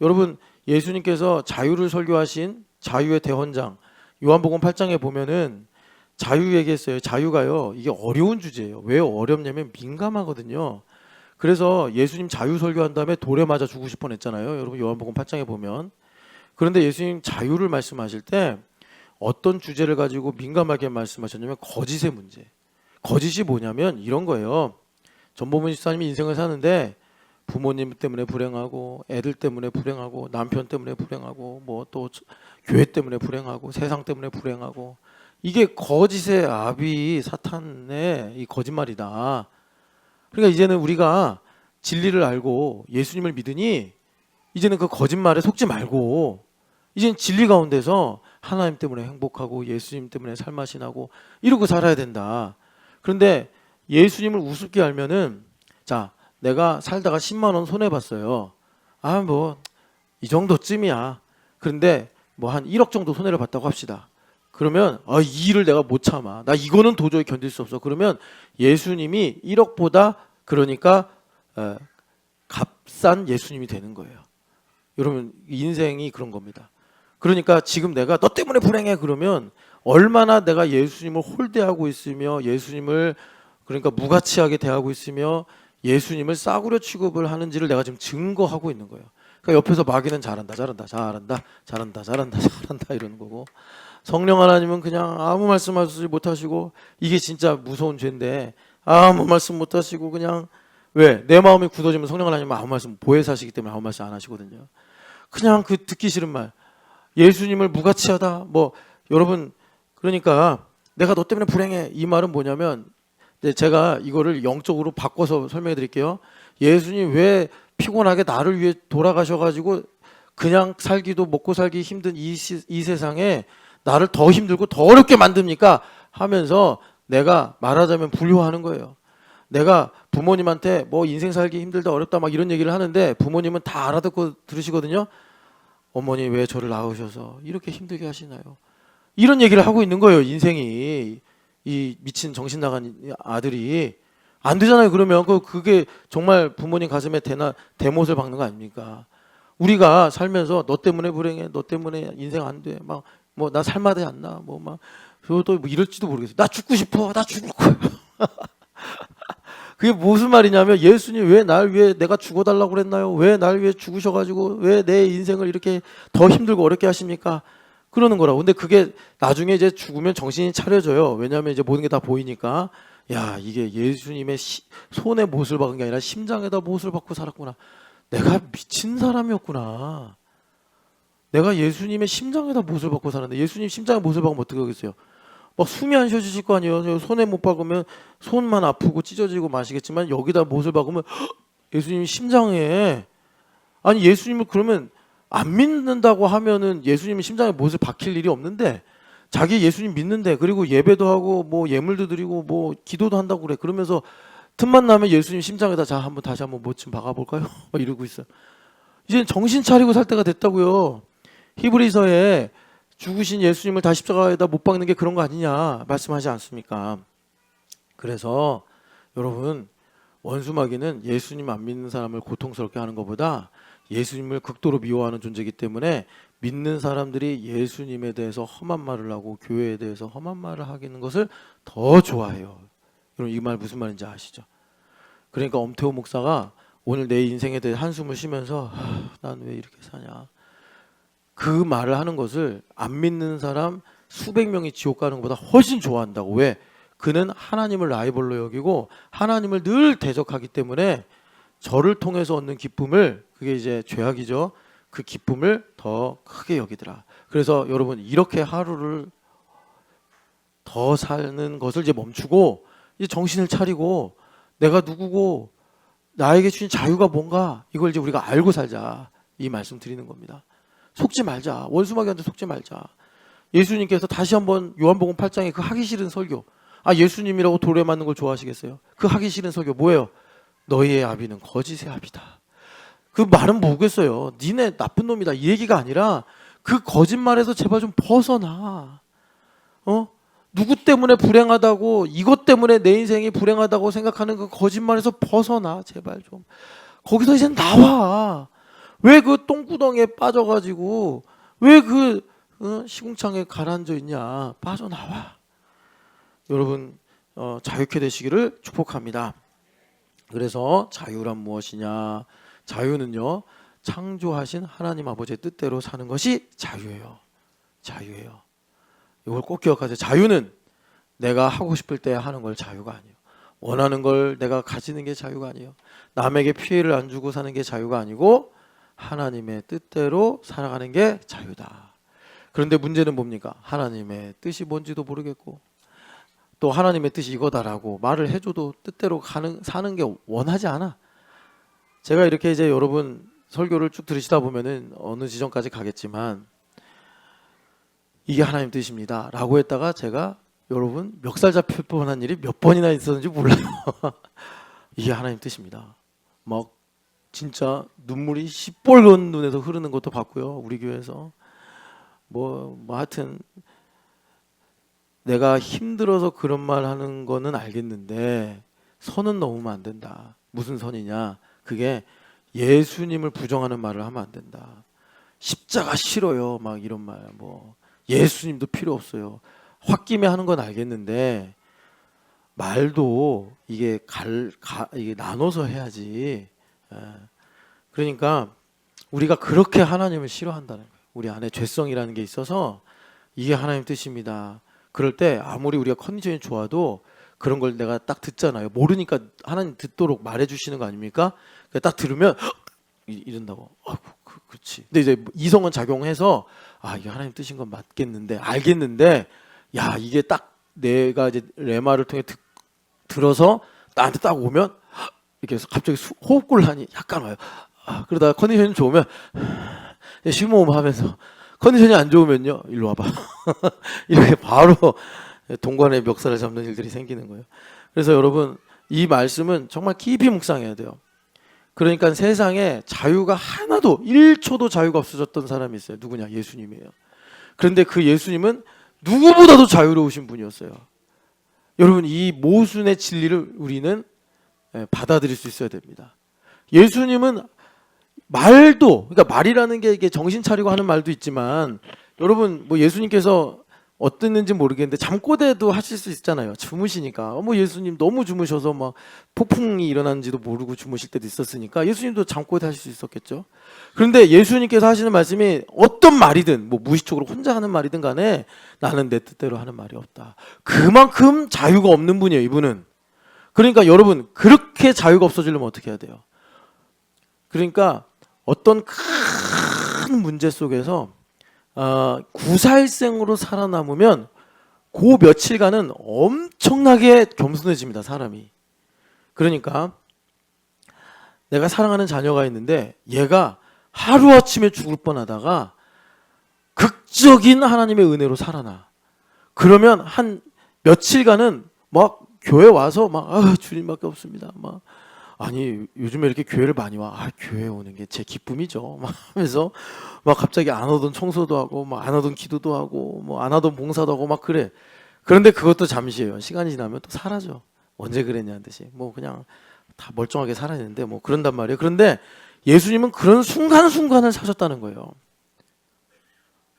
여러분, 예수님께서 자유를 설교하신 자유의 대헌장 요한복음 8장에 보면은 자유 얘기했어요. 자유가요, 이게 어려운 주제예요. 왜 어렵냐면 민감하거든요. 그래서 예수님 자유 설교한 다음에 돌에 맞아 죽으실 뻔했잖아요. 여러분 요한복음 8장에 보면. 그런데 예수님 자유를 말씀하실 때 어떤 주제를 가지고 민감하게 말씀하셨냐면 거짓의 문제. 거짓이 뭐냐면 이런 거예요. 전보문 집사님이 인생을 사는데 부모님 때문에 불행하고, 애들 때문에 불행하고, 남편 때문에 불행하고, 뭐 또 교회 때문에 불행하고, 세상 때문에 불행하고, 이게 거짓의 아비 사탄의 이 거짓말이다. 그러니까 이제는 우리가 진리를 알고 예수님을 믿으니 이제는 그 거짓말에 속지 말고 이제는 진리 가운데서 하나님 때문에 행복하고 예수님 때문에 살맛이 나고 이러고 살아야 된다. 그런데 예수님을 우습게 알면은, 자, 내가 살다가 10만 원 손해봤어요. 아, 뭐 이 정도쯤이야. 그런데 뭐 한 1억 정도 손해를 봤다고 합시다. 그러면 이 일을 내가 못 참아. 나 이거는 도저히 견딜 수 없어. 그러면 예수님이 1억보다 그러니까 값싼 예수님이 되는 거예요. 여러분, 인생이 그런 겁니다. 그러니까 지금 내가 너 때문에 불행해 그러면 얼마나 내가 예수님을 홀대하고 있으며 예수님을 그러니까 무가치하게 대하고 있으며 예수님을 싸구려 취급을 하는지를 내가 지금 증거하고 있는 거예요. 그러니까 옆에서 마귀는 잘한다 이러는 거고, 성령 하나님은 그냥 아무 말씀하지 못하시고, 이게 진짜 무서운 죄인데 아무 말씀 못하시고 그냥, 왜? 내 마음이 굳어지면 성령 하나님은 아무 말씀, 보혜사시기 때문에 아무 말씀 안 하시거든요. 그냥 그 듣기 싫은 말, 예수님을 무가치하다, 뭐 여러분, 그러니까 내가 너 때문에 불행해, 이 말은 뭐냐면, 제가 이거를 영적으로 바꿔서 설명해 드릴게요. 예수님 왜 피곤하게 나를 위해 돌아가셔가지고 그냥 살기도 먹고 살기 힘든 이 세상에 나를 더 힘들고 더 어렵게 만듭니까? 하면서 내가 말하자면 불효하는 거예요. 내가 부모님한테 뭐 인생 살기 힘들다 어렵다 막 이런 얘기를 하는데 부모님은 다 알아듣고 들으시거든요. 어머니 왜 저를 낳으셔서 이렇게 힘들게 하시나요? 이런 얘기를 하고 있는 거예요. 인생이, 이 미친 정신 나간 아들이. 안 되잖아요. 그러면 그게 정말 부모님 가슴에 대못을 박는 거 아닙니까? 우리가 살면서 너 때문에 불행해, 너 때문에 인생 안 돼, 막 뭐 나 살맛이 안 나, 뭐 막 저도 뭐 이럴지도 모르겠어요. 나 죽고 싶어, 나 죽을 거야. 그게 무슨 말이냐면, 예수님 왜 날 위해 내가 죽어달라고 그랬나요? 왜 날 위해 죽으셔가지고 왜 내 인생을 이렇게 더 힘들고 어렵게 하십니까? 그러는 거라고. 근데 그게 나중에 이제 죽으면 정신이 차려져요. 왜냐하면 이제 모든 게 다 보이니까. 야, 이게 예수님의 손에 못을 박은 게 아니라 심장에다 못을 박고 살았구나. 내가 미친 사람이었구나. 내가 예수님의 심장에다 못을 박고 살았는데, 예수님 심장에 못을 박으면 어떻게 하겠어요? 막 숨이 안 쉬어지실 거 아니에요. 손에 못 박으면 손만 아프고 찢어지고 마시겠지만, 여기다 못을 박으면 예수님 심장에, 아니 예수님을 그러면 안 믿는다고 하면은 예수님이 심장에 못을 박힐 일이 없는데, 자기 예수님 믿는데, 그리고 예배도 하고 뭐 예물도 드리고 뭐 기도도 한다고 그래. 그러면서 틈만 나면 예수님 심장에다 자 다시 한번 못 좀 박아볼까요? 이러고 있어요. 이제 정신 차리고 살 때가 됐다고요. 히브리서에 죽으신 예수님을 다 십자가에다 못 박는 게 그런 거 아니냐 말씀하지 않습니까? 그래서 여러분, 원수마귀는 예수님 안 믿는 사람을 고통스럽게 하는 것보다 예수님을 극도로 미워하는 존재이기 때문에 믿는 사람들이 예수님에 대해서 험한 말을 하고 교회에 대해서 험한 말을 하는 것을 더 좋아해요. 여러분, 이 말 무슨 말인지 아시죠? 그러니까 엄태호 목사가 오늘 내 인생에 대해 한숨을 쉬면서 난 왜 이렇게 사냐, 그 말을 하는 것을 안 믿는 사람 수백 명이 지옥 가는 것보다 훨씬 좋아한다고. 왜? 그는 하나님을 라이벌로 여기고 하나님을 늘 대적하기 때문에 저를 통해서 얻는 기쁨을, 그게 이제 죄악이죠, 그 기쁨을 더 크게 여기더라. 그래서 여러분, 이렇게 하루를 더 사는 것을 이제 멈추고 이제 정신을 차리고 내가 누구고 나에게 주신 자유가 뭔가, 이걸 이제 우리가 알고 살자, 이 말씀 드리는 겁니다. 속지 말자. 원수마귀한테 속지 말자. 예수님께서 다시 한번 요한복음 8장에 그 하기 싫은 설교, 예수님이라고 돌에 맞는 걸 좋아하시겠어요? 그 하기 싫은 설교 뭐예요? 너희의 아비는 거짓의 아비다. 그 말은 뭐겠어요? 니네 나쁜 놈이다 이 얘기가 아니라 그 거짓말에서 제발 좀 벗어나. 누구 때문에 불행하다고, 이것 때문에 내 인생이 불행하다고 생각하는 그 거짓말에서 벗어나. 제발 좀. 거기서 이제 나와. 왜 그 똥구덩이에 빠져가지고 왜 그 시궁창에 가라앉아 있냐. 빠져나와. 여러분 자유케 되시기를 축복합니다. 그래서 자유란 무엇이냐. 자유는요, 창조하신 하나님 아버지의 뜻대로 사는 것이 자유예요. 자유예요. 이걸 꼭 기억하세요. 자유는 내가 하고 싶을 때 하는 걸 자유가 아니에요. 원하는 걸 내가 가지는 게 자유가 아니에요. 남에게 피해를 안 주고 사는 게 자유가 아니고 하나님의 뜻대로 살아가는 게 자유다. 그런데 문제는 뭡니까? 하나님의 뜻이 뭔지도 모르겠고 또 하나님의 뜻이 이거다라고 말을 해줘도 뜻대로 사는 게 원하지 않아. 제가 이렇게 이제 여러분 설교를 쭉 들으시다 보면은 어느 지점까지 가겠지만 이게 하나님 뜻입니다 라고 했다가 제가 여러분 멱살 잡힐 뻔한 일이 몇 번이나 있었는지 몰라요. 이게 하나님 뜻입니다. 막 진짜 눈물이 시뻘건 눈에서 흐르는 것도 봤고요. 우리 교회에서 뭐 하여튼 내가 힘들어서 그런 말 하는 거는 알겠는데 선은 넘으면 안 된다. 무슨 선이냐? 그게 예수님을 부정하는 말을 하면 안 된다. 십자가 싫어요. 막 이런 말. 뭐 예수님도 필요 없어요. 홧김에 하는 건 알겠는데 말도 이게 이게 나눠서 해야지. 그러니까 우리가 그렇게 하나님을 싫어한다는 거예요. 우리 안에 죄성이라는 게 있어서 이게 하나님 뜻입니다. 그럴 때 아무리 우리가 컨디션이 좋아도 그런 걸 내가 딱 듣잖아요. 모르니까 하나님 듣도록 말해주시는 거 아닙니까? 딱 들으면 이런다고. 그렇지. 근데 이제 이성은 작용해서 이게 하나님 뜻인 건 맞겠는데 알겠는데 야 이게 딱 내가 이제 레마를 통해 들어서 나한테 딱 오면 이렇게 해서 갑자기 호흡곤란이 약간 와요. 그러다가 컨디션이 좋으면 심호흡하면서 컨디션이 안 좋으면요 일로 와봐. 이렇게 바로 동관의 멱살을 잡는 일들이 생기는 거예요. 그래서 여러분 이 말씀은 정말 깊이 묵상해야 돼요. 그러니까 세상에 자유가 하나도 1초도 자유가 없어졌던 사람이 있어요. 누구냐? 예수님이에요. 그런데 그 예수님은 누구보다도 자유로우신 분이었어요. 여러분 이 모순의 진리를 우리는 받아들일 수 있어야 됩니다. 예수님은 말도, 그러니까 말이라는 게 이게 정신 차리고 하는 말도 있지만 여러분 뭐 예수님께서 어땠는지 모르겠는데 잠꼬대도 하실 수 있잖아요. 주무시니까. 뭐 예수님 너무 주무셔서 막 폭풍이 일어난지도 모르고 주무실 때도 있었으니까 예수님도 잠꼬대 하실 수 있었겠죠. 그런데 예수님께서 하시는 말씀이 어떤 말이든 뭐 무의식적으로 혼자 하는 말이든 간에 나는 내 뜻대로 하는 말이 없다. 그만큼 자유가 없는 분이에요, 이분은. 그러니까 여러분 그렇게 자유가 없어지려면 어떻게 해야 돼요? 그러니까 어떤 큰 문제 속에서 구사일생으로 살아남으면 그 며칠간은 엄청나게 겸손해집니다, 사람이. 그러니까 내가 사랑하는 자녀가 있는데 얘가 하루아침에 죽을 뻔하다가 극적인 하나님의 은혜로 살아나. 그러면 한 며칠간은 막 교회 와서 막 주님밖에 없습니다. 막 아니 요즘에 이렇게 교회를 많이 와. 교회 오는 게 제 기쁨이죠. 막 하면서 막 갑자기 안 오던 청소도 하고 막 안 오던 기도도 하고 뭐 안 하던 봉사도 하고 막 그래. 그런데 그것도 잠시예요. 시간이 지나면 또 사라져. 언제 그랬냐는 듯이 뭐 그냥 다 멀쩡하게 살아있는데 뭐 그런단 말이에요. 그런데 예수님은 그런 순간순간을 사셨다는 거예요.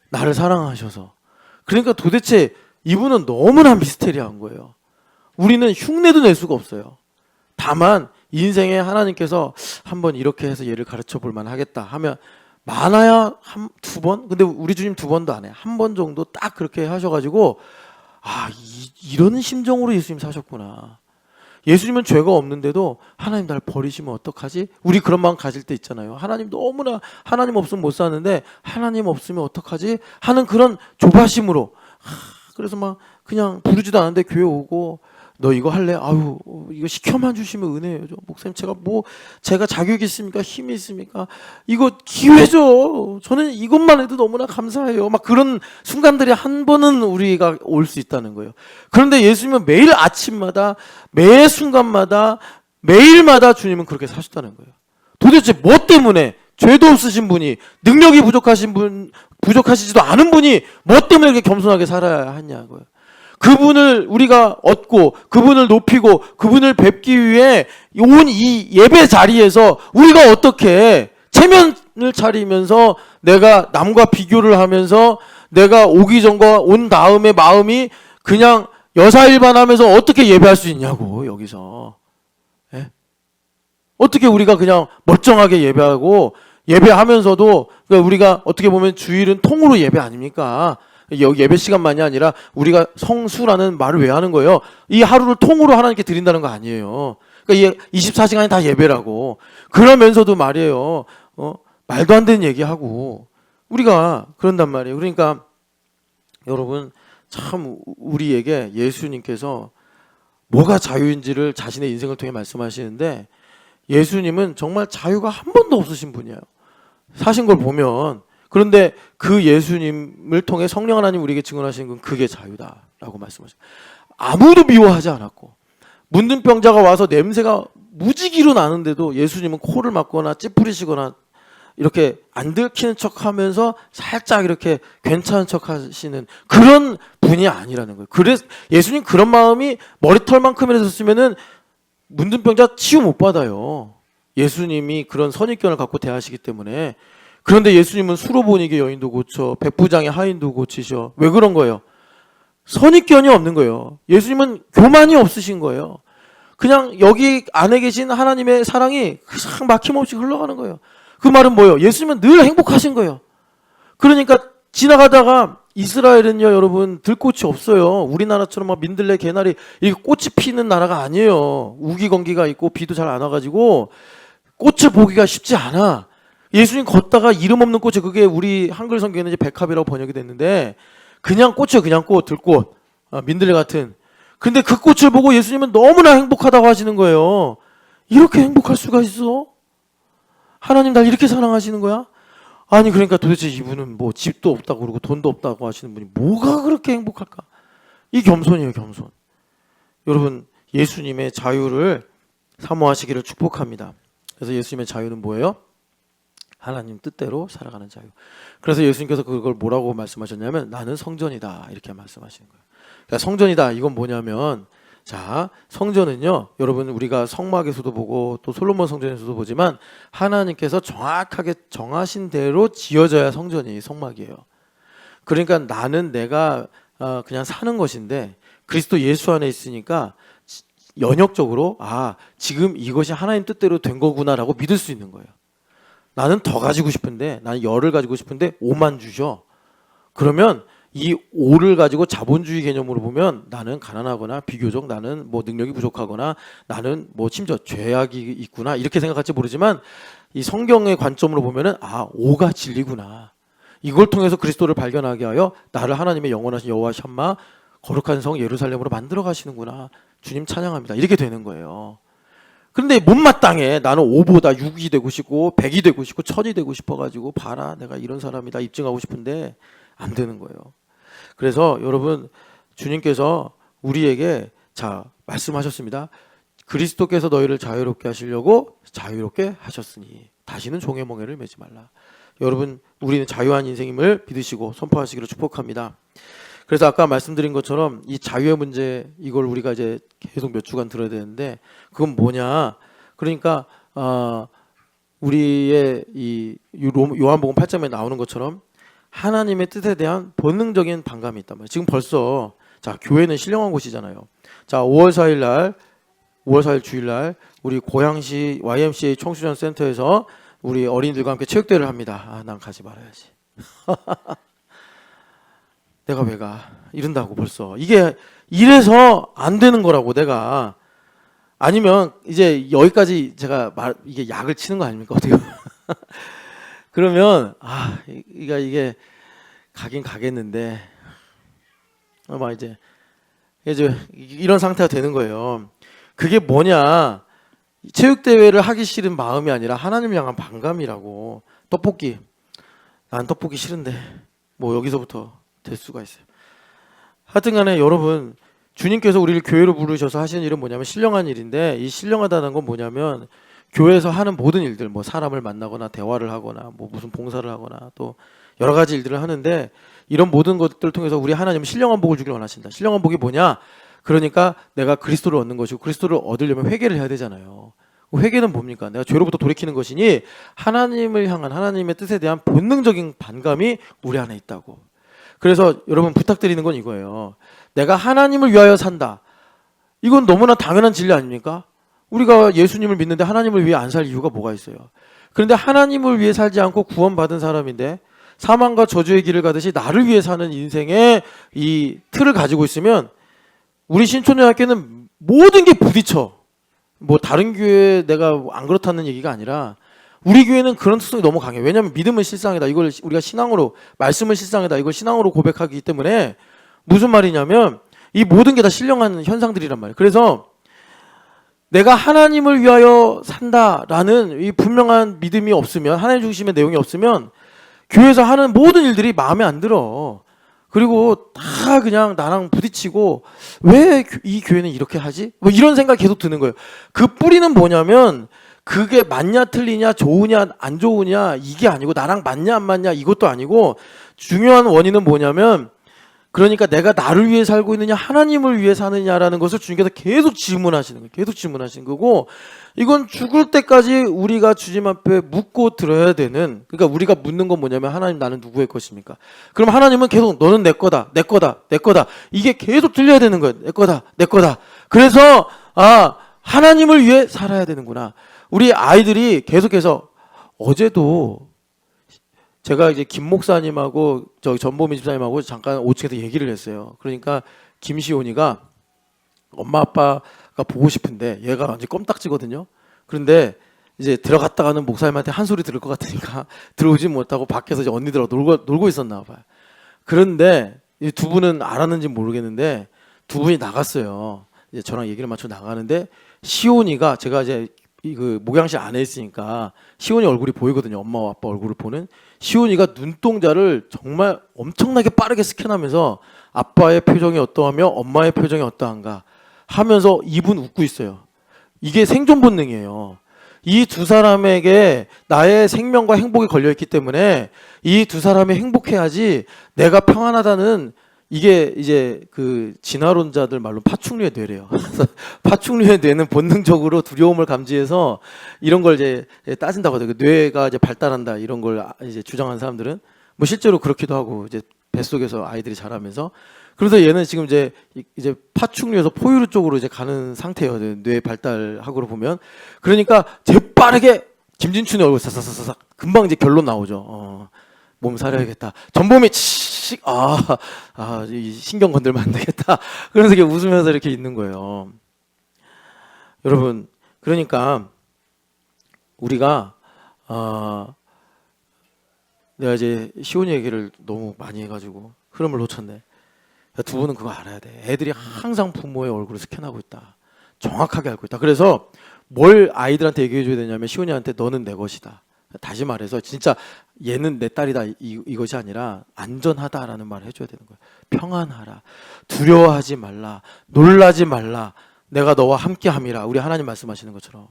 나를 사랑하셔서. 그러니까 도대체 이분은 너무나 미스테리한 거예요. 우리는 흉내도 낼 수가 없어요. 다만 인생에 하나님께서 한번 이렇게 해서 얘를 가르쳐 볼 만하겠다 하면 많아야 두 번? 근데 우리 주님 두 번도 안 해. 한 번 정도 딱 그렇게 하셔가지고 이런 심정으로 예수님 사셨구나. 예수님은 죄가 없는데도 하나님 날 버리시면 어떡하지? 우리 그런 마음 가질 때 있잖아요. 하나님 너무나 하나님 없으면 못 사는데 하나님 없으면 어떡하지? 하는 그런 조바심으로 그래서 막 그냥 부르지도 않은데 교회 오고 너 이거 할래? 아유, 이거 시켜만 주시면 은혜예요. 목사님, 제가 자격이 있습니까? 힘이 있습니까? 이거 기회죠. 저는 이것만 해도 너무나 감사해요. 막 그런 순간들이 한 번은 우리가 올 수 있다는 거예요. 그런데 예수님은 매일 아침마다, 매 순간마다, 매일마다 주님은 그렇게 사셨다는 거예요. 도대체 뭐 때문에, 죄도 없으신 분이, 능력이 부족하시지도 않은 분이 뭐 때문에 이렇게 겸손하게 살아야 하냐고요. 그분을 우리가 얻고 그분을 높이고 그분을 뵙기 위해 온 이 예배 자리에서 우리가 어떻게 체면을 차리면서 내가 남과 비교를 하면서 내가 오기 전과 온 다음에 마음이 그냥 여사일반하면서 어떻게 예배할 수 있냐고. 여기서 어떻게 우리가 그냥 멀쩡하게 예배하고 예배하면서도 우리가 어떻게 보면 주일은 통으로 예배 아닙니까? 여기 예배 시간만이 아니라 우리가 성수라는 말을 왜 하는 거예요? 이 하루를 통으로 하나님께 드린다는 거 아니에요. 그러니까 24시간이 다 예배라고. 그러면서도 말이에요. 말도 안 되는 얘기하고 우리가 그런단 말이에요. 그러니까 여러분 참 우리에게 예수님께서 뭐가 자유인지를 자신의 인생을 통해 말씀하시는데 예수님은 정말 자유가 한 번도 없으신 분이에요. 사신 걸 보면. 그런데 그 예수님을 통해 성령 하나님 우리에게 증언하시는 건 그게 자유다라고 말씀하셔요. 아무도 미워하지 않았고 문둥병자가 와서 냄새가 무지기로 나는데도 예수님은 코를 막거나 찌푸리시거나 이렇게 안 들키는 척하면서 살짝 이렇게 괜찮은 척하시는 그런 분이 아니라는 거예요. 그래서 예수님 그런 마음이 머리털만큼이라도 쓰면은 문둥병자 치유 못 받아요. 예수님이 그런 선입견을 갖고 대하시기 때문에. 그런데 예수님은 수로보니게 여인도 고쳐 백부장의 하인도 고치셔. 왜 그런 거예요? 선입견이 없는 거예요. 예수님은 교만이 없으신 거예요. 그냥 여기 안에 계신 하나님의 사랑이 그냥 막힘없이 흘러가는 거예요. 그 말은 뭐예요? 예수님은 늘 행복하신 거예요. 그러니까 지나가다가 이스라엘은요, 여러분 들꽃이 없어요. 우리나라처럼 막 민들레, 개나리 이게 꽃이 피는 나라가 아니에요. 우기건기가 있고 비도 잘 안 와가지고 꽃을 보기가 쉽지 않아. 예수님 걷다가 이름 없는 꽃이 그게 우리 한글 성경에는 이제 백합이라고 번역이 됐는데 그냥 꽃이요, 그냥 꽃, 들꽃, 민들레 같은. 근데 그 꽃을 보고 예수님은 너무나 행복하다고 하시는 거예요. 이렇게 행복할 수가 있어? 하나님 날 이렇게 사랑하시는 거야? 아니 그러니까 도대체 이분은 뭐 집도 없다고 그러고 돈도 없다고 하시는 분이 뭐가 그렇게 행복할까? 이 겸손이에요, 겸손. 여러분 예수님의 자유를 사모하시기를 축복합니다. 그래서 예수님의 자유는 뭐예요? 하나님 뜻대로 살아가는 자유. 그래서 예수님께서 그걸 뭐라고 말씀하셨냐면 나는 성전이다 이렇게 말씀하시는 거예요. 그러니까 성전이다 이건 뭐냐면 자 성전은요 여러분 우리가 성막에서도 보고 또 솔로몬 성전에서도 보지만 하나님께서 정확하게 정하신 대로 지어져야 성전이 성막이에요. 그러니까 나는 내가 그냥 사는 것인데 그리스도 예수 안에 있으니까 연역적으로 지금 이것이 하나님 뜻대로 된 거구나라고 믿을 수 있는 거예요. 나는 더 가지고 싶은데 나는 열을 가지고 싶은데 5만 주죠. 그러면 이 5를 가지고 자본주의 개념으로 보면 나는 가난하거나 비교적 나는 뭐 능력이 부족하거나 나는 뭐 심지어 죄악이 있구나 이렇게 생각할지 모르지만 이 성경의 관점으로 보면은 5가 진리구나. 이걸 통해서 그리스도를 발견하게 하여 나를 하나님의 영원하신 여호와 샴마 거룩한 성 예루살렘으로 만들어 가시는구나. 주님 찬양합니다. 이렇게 되는 거예요. 그런데 못마땅해. 나는 5보다 6이 되고 싶고 100이 되고 싶고 1000이 되고 싶어가지고 봐라 내가 이런 사람이다 입증하고 싶은데 안 되는 거예요. 그래서 여러분 주님께서 우리에게 말씀하셨습니다. 그리스도께서 너희를 자유롭게 하시려고 자유롭게 하셨으니 다시는 종의 멍에를 매지 말라. 여러분 우리는 자유한 인생임을 믿으시고 선포하시기를 축복합니다. 그래서 아까 말씀드린 것처럼 이 자유의 문제 이걸 우리가 이제 계속 몇 주간 들어야 되는데 그건 뭐냐? 그러니까 우리의 이 요한복음 8장에 나오는 것처럼 하나님의 뜻에 대한 본능적인 반감이 있단 말이에요. 지금 벌써 교회는 신령한 곳이잖아요. 5월 4일 주일날 우리 고양시 YMCA 청소년 센터에서 우리 어린이들과 함께 체육대회를 합니다. 난 가지 말아야지. 내가 왜 가? 이런다고 벌써. 이게 이래서 안 되는 거라고 내가. 아니면 이제 여기까지 제가 이게 약을 치는 거 아닙니까? 어떻게 그러면 이게 가긴 가겠는데 막 이제 이제 이런 상태가 되는 거예요. 그게 뭐냐? 체육대회를 하기 싫은 마음이 아니라 하나님을 향한 반감이라고. 떡볶이. 난 떡볶이 싫은데. 뭐 여기서부터 될 수가 있어요. 하여튼 간에 여러분, 주님께서 우리를 교회로 부르셔서 하시는 일은 뭐냐면 신령한 일인데, 이 신령하다는 건 뭐냐면 교회에서 하는 모든 일들, 뭐 사람을 만나거나 대화를 하거나 뭐 무슨 봉사를 하거나 또 여러 가지 일들을 하는데, 이런 모든 것들을 통해서 우리 하나님은 신령한 복을 주길 원하신다. 신령한 복이 뭐냐? 그러니까 내가 그리스도를 얻는 것이고, 그리스도를 얻으려면 회개를 해야 되잖아요. 회개는 뭡니까? 내가 죄로부터 돌이키는 것이니 하나님을 향한 하나님의 뜻에 대한 본능적인 반감이 우리 안에 있다고. 그래서 여러분 부탁드리는 건 이거예요. 내가 하나님을 위하여 산다. 이건 너무나 당연한 진리 아닙니까? 우리가 예수님을 믿는데 하나님을 위해 안 살 이유가 뭐가 있어요? 그런데 하나님을 위해 살지 않고 구원받은 사람인데 사망과 저주의 길을 가듯이 나를 위해 사는 인생의 이 틀을 가지고 있으면 우리 신촌대학교는 모든 게 부딪혀. 뭐 다른 교회 내가 안 그렇다는 얘기가 아니라 우리 교회는 그런 특성이 너무 강해요. 왜냐하면 믿음은 실상이다. 이걸 우리가 신앙으로, 말씀은 실상이다. 이걸 신앙으로 고백하기 때문에 무슨 말이냐면 이 모든 게 다 신령한 현상들이란 말이에요. 그래서 내가 하나님을 위하여 산다라는 이 분명한 믿음이 없으면, 하나님 중심의 내용이 없으면 교회에서 하는 모든 일들이 마음에 안 들어. 그리고 다 그냥 나랑 부딪히고 왜 이 교회는 이렇게 하지? 뭐 이런 생각이 계속 드는 거예요. 그 뿌리는 뭐냐면 그게 맞냐 틀리냐 좋으냐 안 좋으냐 이게 아니고 나랑 맞냐 안 맞냐 이것도 아니고 중요한 원인은 뭐냐면 그러니까 내가 나를 위해 살고 있느냐 하나님을 위해 사느냐라는 것을 주님께서 계속 질문하시는 거예요. 계속 질문하시는 거고 이건 죽을 때까지 우리가 주님 앞에 묻고 들어야 되는 그러니까 우리가 묻는 건 뭐냐면 하나님 나는 누구의 것입니까? 그럼 하나님은 계속 너는 내 거다 내 거다 내 거다 이게 계속 들려야 되는 거예요. 내 거다 내 거다. 그래서 하나님을 위해 살아야 되는구나. 우리 아이들이 계속해서 어제도 제가 이제 김 목사님하고 저기 전보미 집사님하고 잠깐 5층에서 얘기를 했어요. 그러니까 김시온이가 엄마 아빠가 보고 싶은데 얘가 완전 껌딱지거든요. 그런데 이제 들어갔다가는 목사님한테 한 소리 들을 것 같으니까 들어오지 못하고 밖에서 이제 언니들하고 놀고 있었나 봐요. 그런데 이 두 분은 알았는지 모르겠는데 두 분이 나갔어요. 이제 저랑 얘기를 맞춰 나가는데 시온이가 제가 이제 그 목양실 안에 있으니까 시온이 얼굴이 보이거든요. 엄마와 아빠 얼굴을 보는. 시온이가 눈동자를 정말 엄청나게 빠르게 스캔하면서 아빠의 표정이 어떠하며 엄마의 표정이 어떠한가 하면서 입은 웃고 있어요. 이게 생존 본능이에요. 이 두 사람에게 나의 생명과 행복이 걸려있기 때문에 이 두 사람이 행복해야지 내가 평안하다는 이게 이제 그 진화론자들 말로 파충류의 뇌래요. 파충류의 뇌는 본능적으로 두려움을 감지해서 이런 걸 이제 따진다고 하더라고요. 뇌가 이제 발달한다 이런 걸 이제 주장하는 사람들은 뭐 실제로 그렇기도 하고 이제 뱃속에서 아이들이 자라면서 그래서 얘는 지금 이제 파충류에서 포유류 쪽으로 이제 가는 상태예요. 뇌 발달학으로 보면 그러니까 재빠르게 김진춘의 얼굴 사사사사 금방 이제 결론 나오죠. 몸 사려야겠다. 전범이 이 신경 건들면 안 되겠다. 그래서 이렇게 웃으면서 이렇게 있는 거예요. 여러분, 그러니까 우리가 내가 이제 시온이 얘기를 너무 많이 해가지고 흐름을 놓쳤네. 두 분은 그거 알아야 돼. 애들이 항상 부모의 얼굴을 스캔하고 있다. 정확하게 알고 있다. 그래서 뭘 아이들한테 얘기해줘야 되냐면 시온이한테 너는 내 것이다. 다시 말해서 진짜 얘는 내 딸이다 이것이 아니라 안전하다라는 말을 해줘야 되는 거예요. 평안하라. 두려워하지 말라. 놀라지 말라. 내가 너와 함께함이라. 우리 하나님 말씀하시는 것처럼.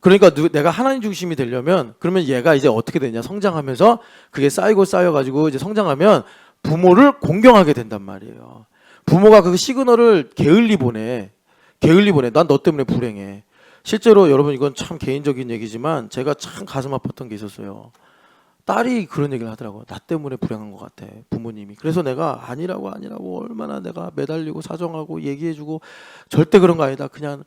그러니까 내가 하나님 중심이 되려면 그러면 얘가 이제 어떻게 되냐. 성장하면서 그게 쌓여가지고 이제 성장하면 부모를 공경하게 된단 말이에요. 부모가 그 시그널을 게을리 보내. 난 너 때문에 불행해. 실제로 여러분 이건 참 개인적인 얘기지만 제가 참 가슴 아팠던 게 있었어요. 딸이 그런 얘기를 하더라고요. 나 때문에 불행한 것 같아 부모님이. 그래서 내가 아니라고 얼마나 내가 매달리고 사정하고 얘기해주고 절대 그런 거 아니다. 그냥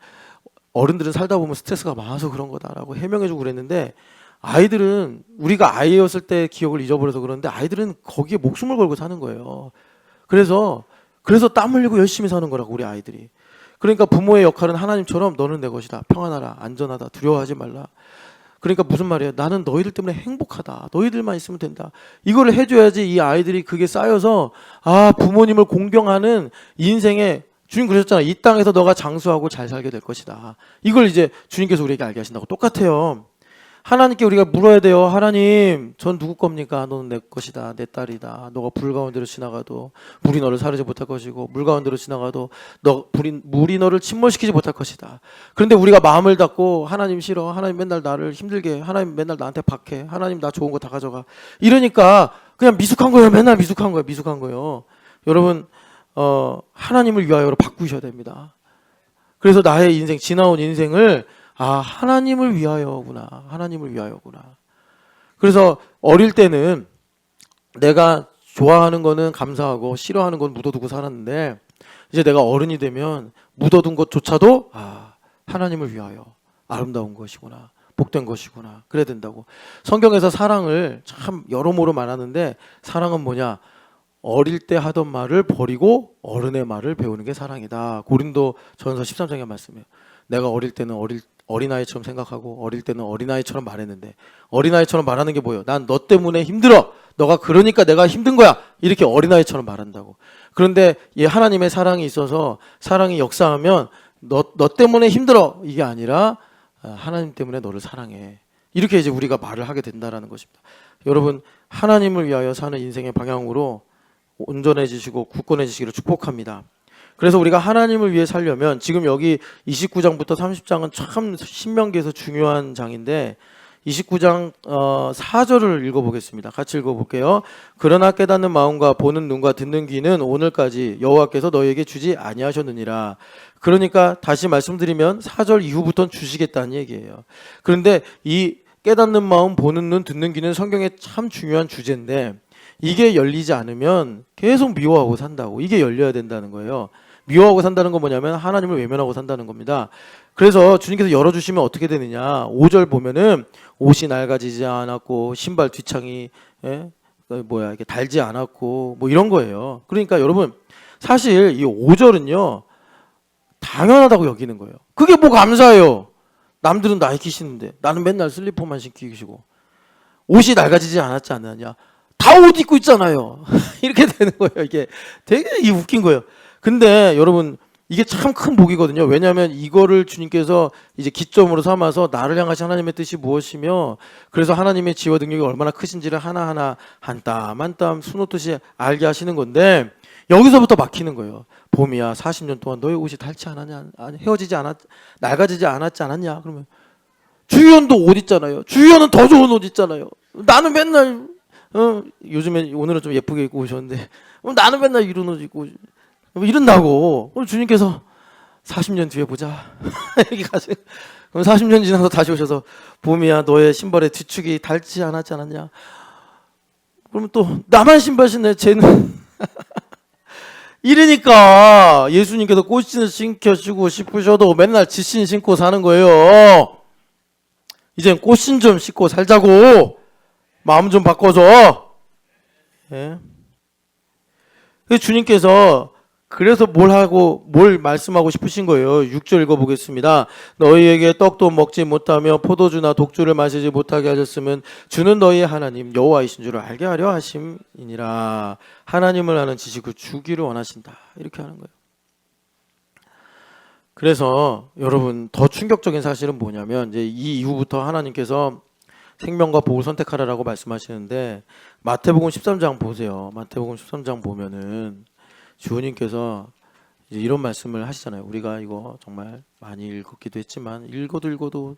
어른들은 살다 보면 스트레스가 많아서 그런 거다라고 해명해주고 그랬는데 아이들은 우리가 아이였을 때 기억을 잊어버려서 그러는데 아이들은 거기에 목숨을 걸고 사는 거예요. 그래서 땀 흘리고 열심히 사는 거라고 우리 아이들이. 그러니까 부모의 역할은 하나님처럼 너는 내 것이다. 평안하라. 안전하다. 두려워하지 말라. 그러니까 무슨 말이에요? 나는 너희들 때문에 행복하다. 너희들만 있으면 된다. 이거를 해줘야지 이 아이들이 그게 쌓여서 부모님을 공경하는 인생의 주님 그러셨잖아. 이 땅에서 너가 장수하고 잘 살게 될 것이다. 이걸 이제 주님께서 우리에게 알게 하신다고. 똑같아요. 하나님께 우리가 물어야 돼요. 하나님, 전 누구 겁니까? 너는 내 것이다. 내 딸이다. 너가 불 가운데로 지나가도 물이 너를 사르지 못할 것이고, 물 가운데로 지나가도 물이 너를 침몰시키지 못할 것이다. 그런데 우리가 마음을 닫고 하나님 싫어. 하나님 맨날 나를 힘들게 해. 하나님 맨날 나한테 박해. 하나님 나 좋은 거 다 가져가. 이러니까 그냥 미숙한 거예요. 맨날 미숙한 거예요. 미숙한 거예요. 여러분, 하나님을 위하여로 바꾸셔야 됩니다. 그래서 나의 인생, 지나온 인생을 하나님을 위하여구나. 하나님을 위하여구나. 그래서 어릴 때는 내가 좋아하는 거는 감사하고 싫어하는 건 묻어두고 살았는데 이제 내가 어른이 되면 묻어둔 것조차도 하나님을 위하여 아름다운 것이구나. 복된 것이구나. 그래야 된다고. 성경에서 사랑을 참 여러모로 말하는데 사랑은 뭐냐? 어릴 때 하던 말을 버리고 어른의 말을 배우는 게 사랑이다. 고린도 전서 13장의 말씀이에요. 내가 어릴 때는 어린아이처럼 생각하고 어릴 때는 어린아이처럼 말했는데 어린아이처럼 말하는 게 뭐예요? 난 너 때문에 힘들어. 너가 그러니까 내가 힘든 거야. 이렇게 어린아이처럼 말한다고. 그런데 이 하나님의 사랑이 있어서 사랑이 역사하면 너 때문에 힘들어. 이게 아니라 하나님 때문에 너를 사랑해. 이렇게 이제 우리가 말을 하게 된다라는 것입니다. 여러분, 하나님을 위하여 사는 인생의 방향으로 온전해지시고 굳건해지시기를 축복합니다. 그래서 우리가 하나님을 위해 살려면 지금 여기 29장부터 30장은 참 신명기에서 중요한 장인데 29장 4절을 읽어보겠습니다. 같이 읽어볼게요. 그러나 깨닫는 마음과 보는 눈과 듣는 귀는 오늘까지 여호와께서 너희에게 주지 아니하셨느니라. 그러니까 다시 말씀드리면 4절 이후부터는 주시겠다는 얘기예요. 그런데 이 깨닫는 마음, 보는 눈, 듣는 귀는 성경에 참 중요한 주제인데 이게 열리지 않으면 계속 미워하고 산다고. 이게 열려야 된다는 거예요. 미워하고 산다는 건 뭐냐면 하나님을 외면하고 산다는 겁니다. 그래서 주님께서 열어주시면 어떻게 되느냐. 5절 보면은 옷이 낡아지지 않았고 신발 뒤창이 이게 달지 않았고 뭐 이런 거예요. 그러니까 여러분 사실 이 5절은요 당연하다고 여기는 거예요. 그게 뭐 감사해요. 남들은 나이키 신는데 나는 맨날 슬리퍼만 신기시고 옷이 낡아지지 않았지 않느냐. 다 옷 입고 있잖아요. 이렇게 되는 거예요. 이게 되게 웃긴 거예요. 근데 여러분 이게 참 큰 복이거든요. 왜냐하면 이거를 주님께서 이제 기점으로 삼아서 나를 향하신 하나님의 뜻이 무엇이며 그래서 하나님의 지혜와 능력이 얼마나 크신지를 하나하나 한 땀 한 땀 수놓듯이 알게 하시는 건데 여기서부터 막히는 거예요. 봄이야 40년 동안 너의 옷이 닳지 않았냐? 낡아지지 않았지 않았냐? 그러면 주위원도 옷 있잖아요. 주위원은 더 좋은 옷 있잖아요. 나는 맨날 요즘에 오늘은 좀 예쁘게 입고 오셨는데 나는 맨날 이런 옷 입고 이런다고. 오늘 주님께서 40년 뒤에 보자. 이렇게 가세요. 그럼 40년 지나서 다시 오셔서 봄이야 너의 신발의 뒤축이 닳지 않았지 않았냐. 그러면 또 나만 신발 신네 쟤는. 이러니까 예수님께서 꽃신을 신겨주고 싶으셔도 맨날 지신 신고 사는 거예요. 이젠 꽃신 좀 신고 살자고. 마음 좀 바꿔줘. 예? 주님께서 그래서 뭘 말씀하고 싶으신 거예요. 6절 읽어보겠습니다. 너희에게 떡도 먹지 못하며 포도주나 독주를 마시지 못하게 하셨으면 주는 너희의 하나님 여호와이신 줄을 알게 하려 하심이니라. 하나님을 아는 지식을 주기를 원하신다. 이렇게 하는 거예요. 그래서 여러분 더 충격적인 사실은 뭐냐면 이제 이 이후부터 하나님께서 생명과 복을 선택하라라고 말씀하시는데 마태복음 13장 보세요. 마태복음 13장 보면은 주님께서 이제 이런 말씀을 하시잖아요. 우리가 이거 정말 많이 읽었기도 했지만 읽어도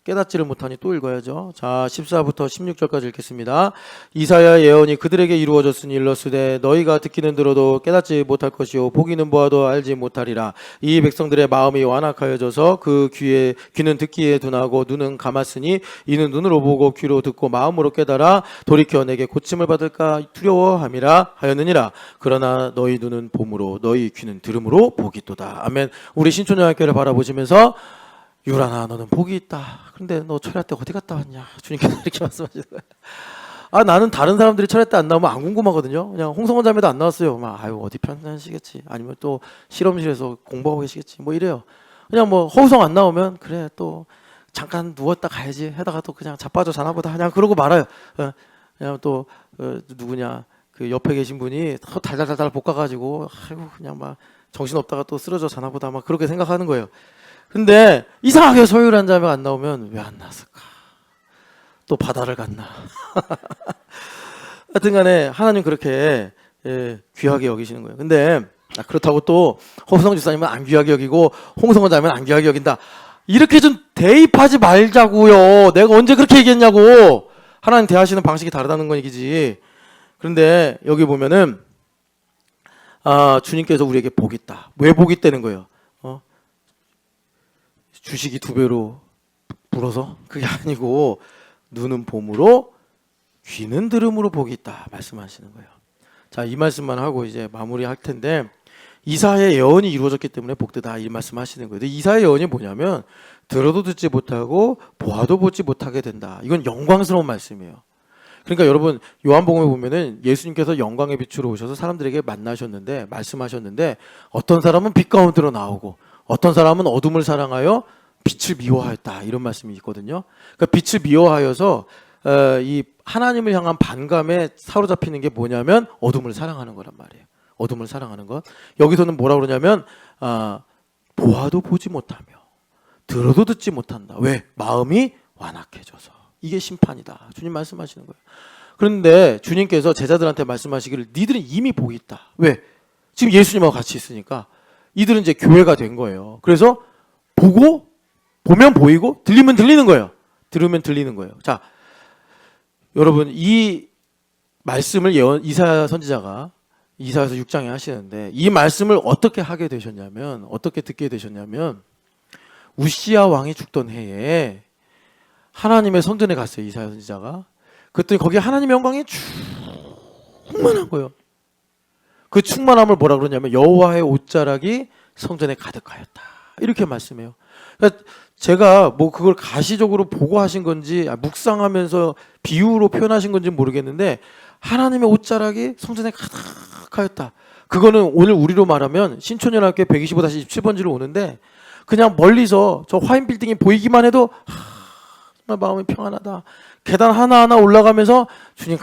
깨닫지를 못하니 또 읽어야죠. 자, 14부터 16절까지 읽겠습니다. 이사야 예언이 그들에게 이루어졌으니 일렀으되 너희가 듣기는 들어도 깨닫지 못할 것이요 보기는 보아도 알지 못하리라. 이 백성들의 마음이 완악하여져서 그 귀는 듣기에 둔하고 눈은 감았으니 이는 눈으로 보고 귀로 듣고 마음으로 깨달아 돌이켜 내게 고침을 받을까 두려워함이라 하였느니라. 그러나 너희 눈은 봄으로 너희 귀는 들음으로 복이 있도다. 아멘. 우리 신촌여학교를 바라보시면서 유란아 너는 복이 있다. 그런데 너 철야 때 어디 갔다 왔냐? 주님께서 이렇게 말씀하시는 거예요. 나는 다른 사람들이 철야 때 안 나오면 안 궁금하거든요. 그냥 홍성원 자매도 안 나왔어요. 어디 편찮으시겠지. 아니면 또 실험실에서 공부하고 계시겠지. 뭐 이래요. 그냥 뭐 허우성 안 나오면 그래 또 잠깐 누웠다 가야지 하다가 또 그냥 자빠져 자나보다 그냥 그러고 말아요. 그냥 또 누구냐 그 옆에 계신 분이 달달달달 볶아가지고 아이고 그냥 막 정신없다가 또 쓰러져 자나 보다 막 그렇게 생각하는 거예요. 근데 이상하게 서유란 자매가 안 나오면 왜 안 나왔을까? 또 바다를 갔나? 하여튼 간에 하나님 그렇게 귀하게 여기시는 거예요. 근데 그렇다고 또 허성 집사님은 안 귀하게 여기고 홍성원 자매는 안 귀하게 여긴다. 이렇게 좀 대입하지 말자고요. 내가 언제 그렇게 얘기했냐고. 하나님 대하시는 방식이 다르다는 건 얘기지. 그런데 여기 보면은 주님께서 우리에게 복이 있다. 왜 복이 있다는 거예요? 주식이 2배로 불어서? 그게 아니고 눈은 봄으로 귀는 들음으로 복이 있다 말씀하시는 거예요. 자, 이 말씀만 하고 이제 마무리할 텐데 이사야의 예언이 이루어졌기 때문에 복되다 이 말씀하시는 거예요. 근데 이사야의 예언이 뭐냐면 들어도 듣지 못하고 보아도 보지 못하게 된다. 이건 영광스러운 말씀이에요. 그러니까 여러분 요한복음에 보면은 예수님께서 영광의 빛으로 오셔서 사람들에게 만나셨는데 말씀하셨는데 어떤 사람은 빛 가운데로 나오고 어떤 사람은 어둠을 사랑하여 빛을 미워하였다 이런 말씀이 있거든요. 그러니까 빛을 미워하여서 이 하나님을 향한 반감에 사로잡히는 게 뭐냐면 어둠을 사랑하는 거란 말이에요. 어둠을 사랑하는 것. 여기서는 뭐라 그러냐면 보아도 보지 못하며 들어도 듣지 못한다. 왜? 마음이 완악해져서. 이게 심판이다. 주님 말씀하시는 거예요. 그런데 주님께서 제자들한테 말씀하시기를 니들은 이미 복이 있다. 왜? 지금 예수님하고 같이 있으니까 이들은 이제 교회가 된 거예요. 그래서 보면 보이고 들리면 들리는 거예요. 들으면 들리는 거예요. 자, 여러분 이 말씀을 이사야 선지자가 이사야서 6장에 하시는데 이 말씀을 어떻게 하게 되셨냐면 어떻게 듣게 되셨냐면 우시야 왕이 죽던 해에 하나님의 성전에 갔어요. 이사야 선지자가. 그랬더니 거기에 하나님의 영광이 충만한 거예요. 그 충만함을 뭐라 그러냐면 여호와의 옷자락이 성전에 가득하였다. 이렇게 말씀해요. 그러니까 제가 뭐 그걸 가시적으로 보고 하신 건지 묵상하면서 비유로 표현하신 건지 모르겠는데 하나님의 옷자락이 성전에 가득하였다. 그거는 오늘 우리로 말하면 신촌연합교회 125-27번지로 오는데 그냥 멀리서 저 화인 빌딩이 보이기만 해도 정말 마음이 평안하다. 계단 하나하나 올라가면서 주님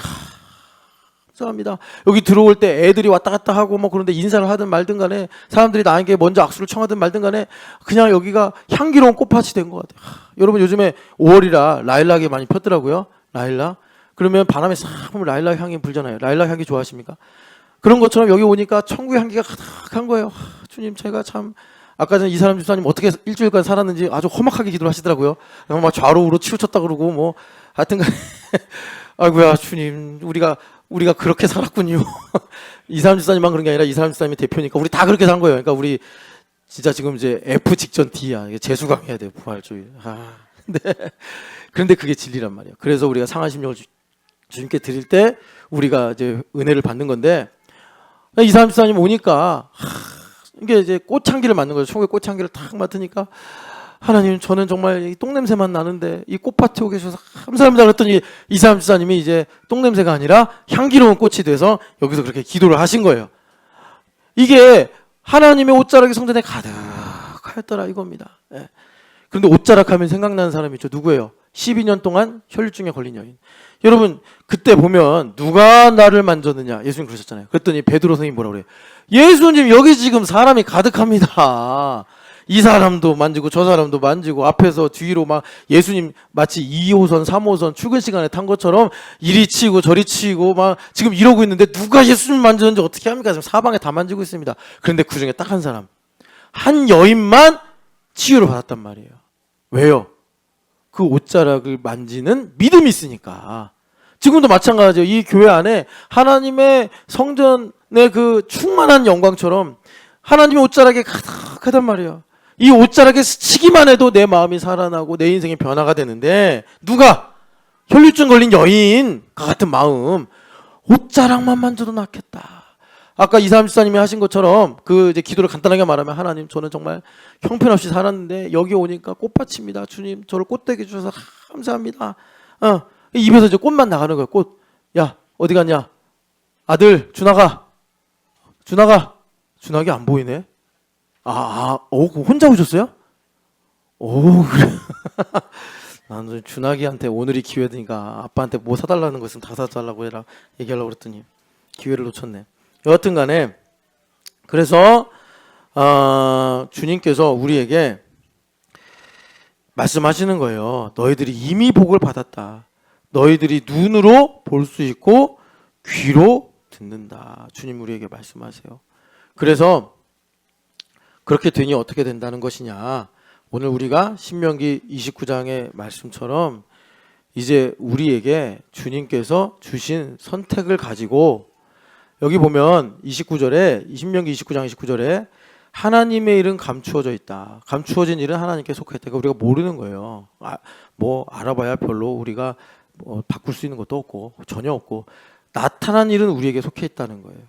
감사합니다. 여기 들어올 때 애들이 왔다 갔다 하고 뭐 그런데 인사를 하든 말든 간에 사람들이 나에게 먼저 악수를 청하든 말든 간에 그냥 여기가 향기로운 꽃밭이 된 것 같아요. 여러분 요즘에 5월이라 라일락이 많이 폈더라고요. 라일락. 그러면 바람에 싹 보면 라일락 향이 불잖아요. 라일락 향기 좋아하십니까? 그런 것처럼 여기 오니까 천국의 향기가 가득한 거예요. 주님 제가 참 아까 전에 이 사람 집사님 어떻게 일주일간 살았는지 아주 험악하게 기도를 하시더라고요. 막 좌로 우로 치우쳤다 그러고 뭐 하여튼간 아이고야 주님 우리가 그렇게 살았군요. 이 사람 집사님만 그런 게 아니라 이 사람 집사님이 대표니까 우리 다 그렇게 산 거예요. 그러니까 우리 진짜 지금 이제 F 직전 D야. 재수강해야 돼요. 부활주의. 그런데 그게 진리란 말이에요. 그래서 우리가 상한 심령을 주님께 드릴 때 우리가 이제 은혜를 받는 건데 이 사람 집사님 오니까 이게 이제 꽃향기를 맡는 거죠. 천국의 꽃향기를 탁 맡으니까 하나님 저는 정말 이 똥냄새만 나는데 이 꽃밭에 오게 해주셔서 감사합니다 그랬더니 이 사람 집사님이 이제 똥냄새가 아니라 향기로운 꽃이 돼서 여기서 그렇게 기도를 하신 거예요. 이게 하나님의 옷자락이 성전에 가득하였더라 이겁니다. 예. 그런데 옷자락 하면 생각나는 사람이 있죠. 누구예요? 12년 동안 혈류증에 걸린 여인. 여러분 그때 보면 누가 나를 만졌느냐 예수님 그러셨잖아요. 그랬더니 베드로 선생님이 뭐라고 그래요? 예수님 여기 지금 사람이 가득합니다. 이 사람도 만지고 저 사람도 만지고 앞에서 뒤로 막 예수님 마치 2호선 3호선 출근 시간에 탄 것처럼 이리 치고 저리 치고 막 지금 이러고 있는데 누가 예수님 만졌는지 어떻게 합니까? 지금 사방에 다 만지고 있습니다. 그런데 그중에 딱 한 사람 한 여인만 치유를 받았단 말이에요. 왜요? 그 옷자락을 만지는 믿음이 있으니까. 지금도 마찬가지예요. 이 교회 안에 하나님의 성전의 그 충만한 영광처럼 하나님의 옷자락에 가득하단 말이에요. 이 옷자락에 스치기만 해도 내 마음이 살아나고 내 인생의 변화가 되는데 누가? 혈류증 걸린 여인과 같은 마음. 옷자락만 만져도 낫겠다. 아까 이사람 집사님이 하신 것처럼 그 이제 기도를 간단하게 말하면 하나님 저는 정말 형편없이 살았는데 여기 오니까 꽃밭입니다. 주님 저를 꽃되게 주셔서 감사합니다. 입에서 이제 꽃만 나가는 거예요. 꽃. 야 어디 갔냐? 아들 준하가. 준하기 안 보이네. 혼자 오셨어요? 그래. 나는 준하기한테 오늘이 기회니까 아빠한테 뭐 사달라는 거 있으면 다 사달라고 해라 얘기하려고 그랬더니 기회를 놓쳤네. 여하튼 간에 그래서 주님께서 우리에게 말씀하시는 거예요. 너희들이 이미 복을 받았다. 너희들이 눈으로 볼 수 있고 귀로 듣는다. 주님 우리에게 말씀하세요. 그래서 그렇게 되니 어떻게 된다는 것이냐. 오늘 우리가 신명기 29장의 말씀처럼 이제 우리에게 주님께서 주신 선택을 가지고 여기 보면 29절에 신명기 29장 29절에 하나님의 일은 감추어져 있다. 감추어진 일은 하나님께 속했다. 그러니까 우리가 모르는 거예요. 뭐 알아봐야 별로 우리가 바꿀 수 있는 것도 없고 전혀 없고 나타난 일은 우리에게 속해 있다는 거예요.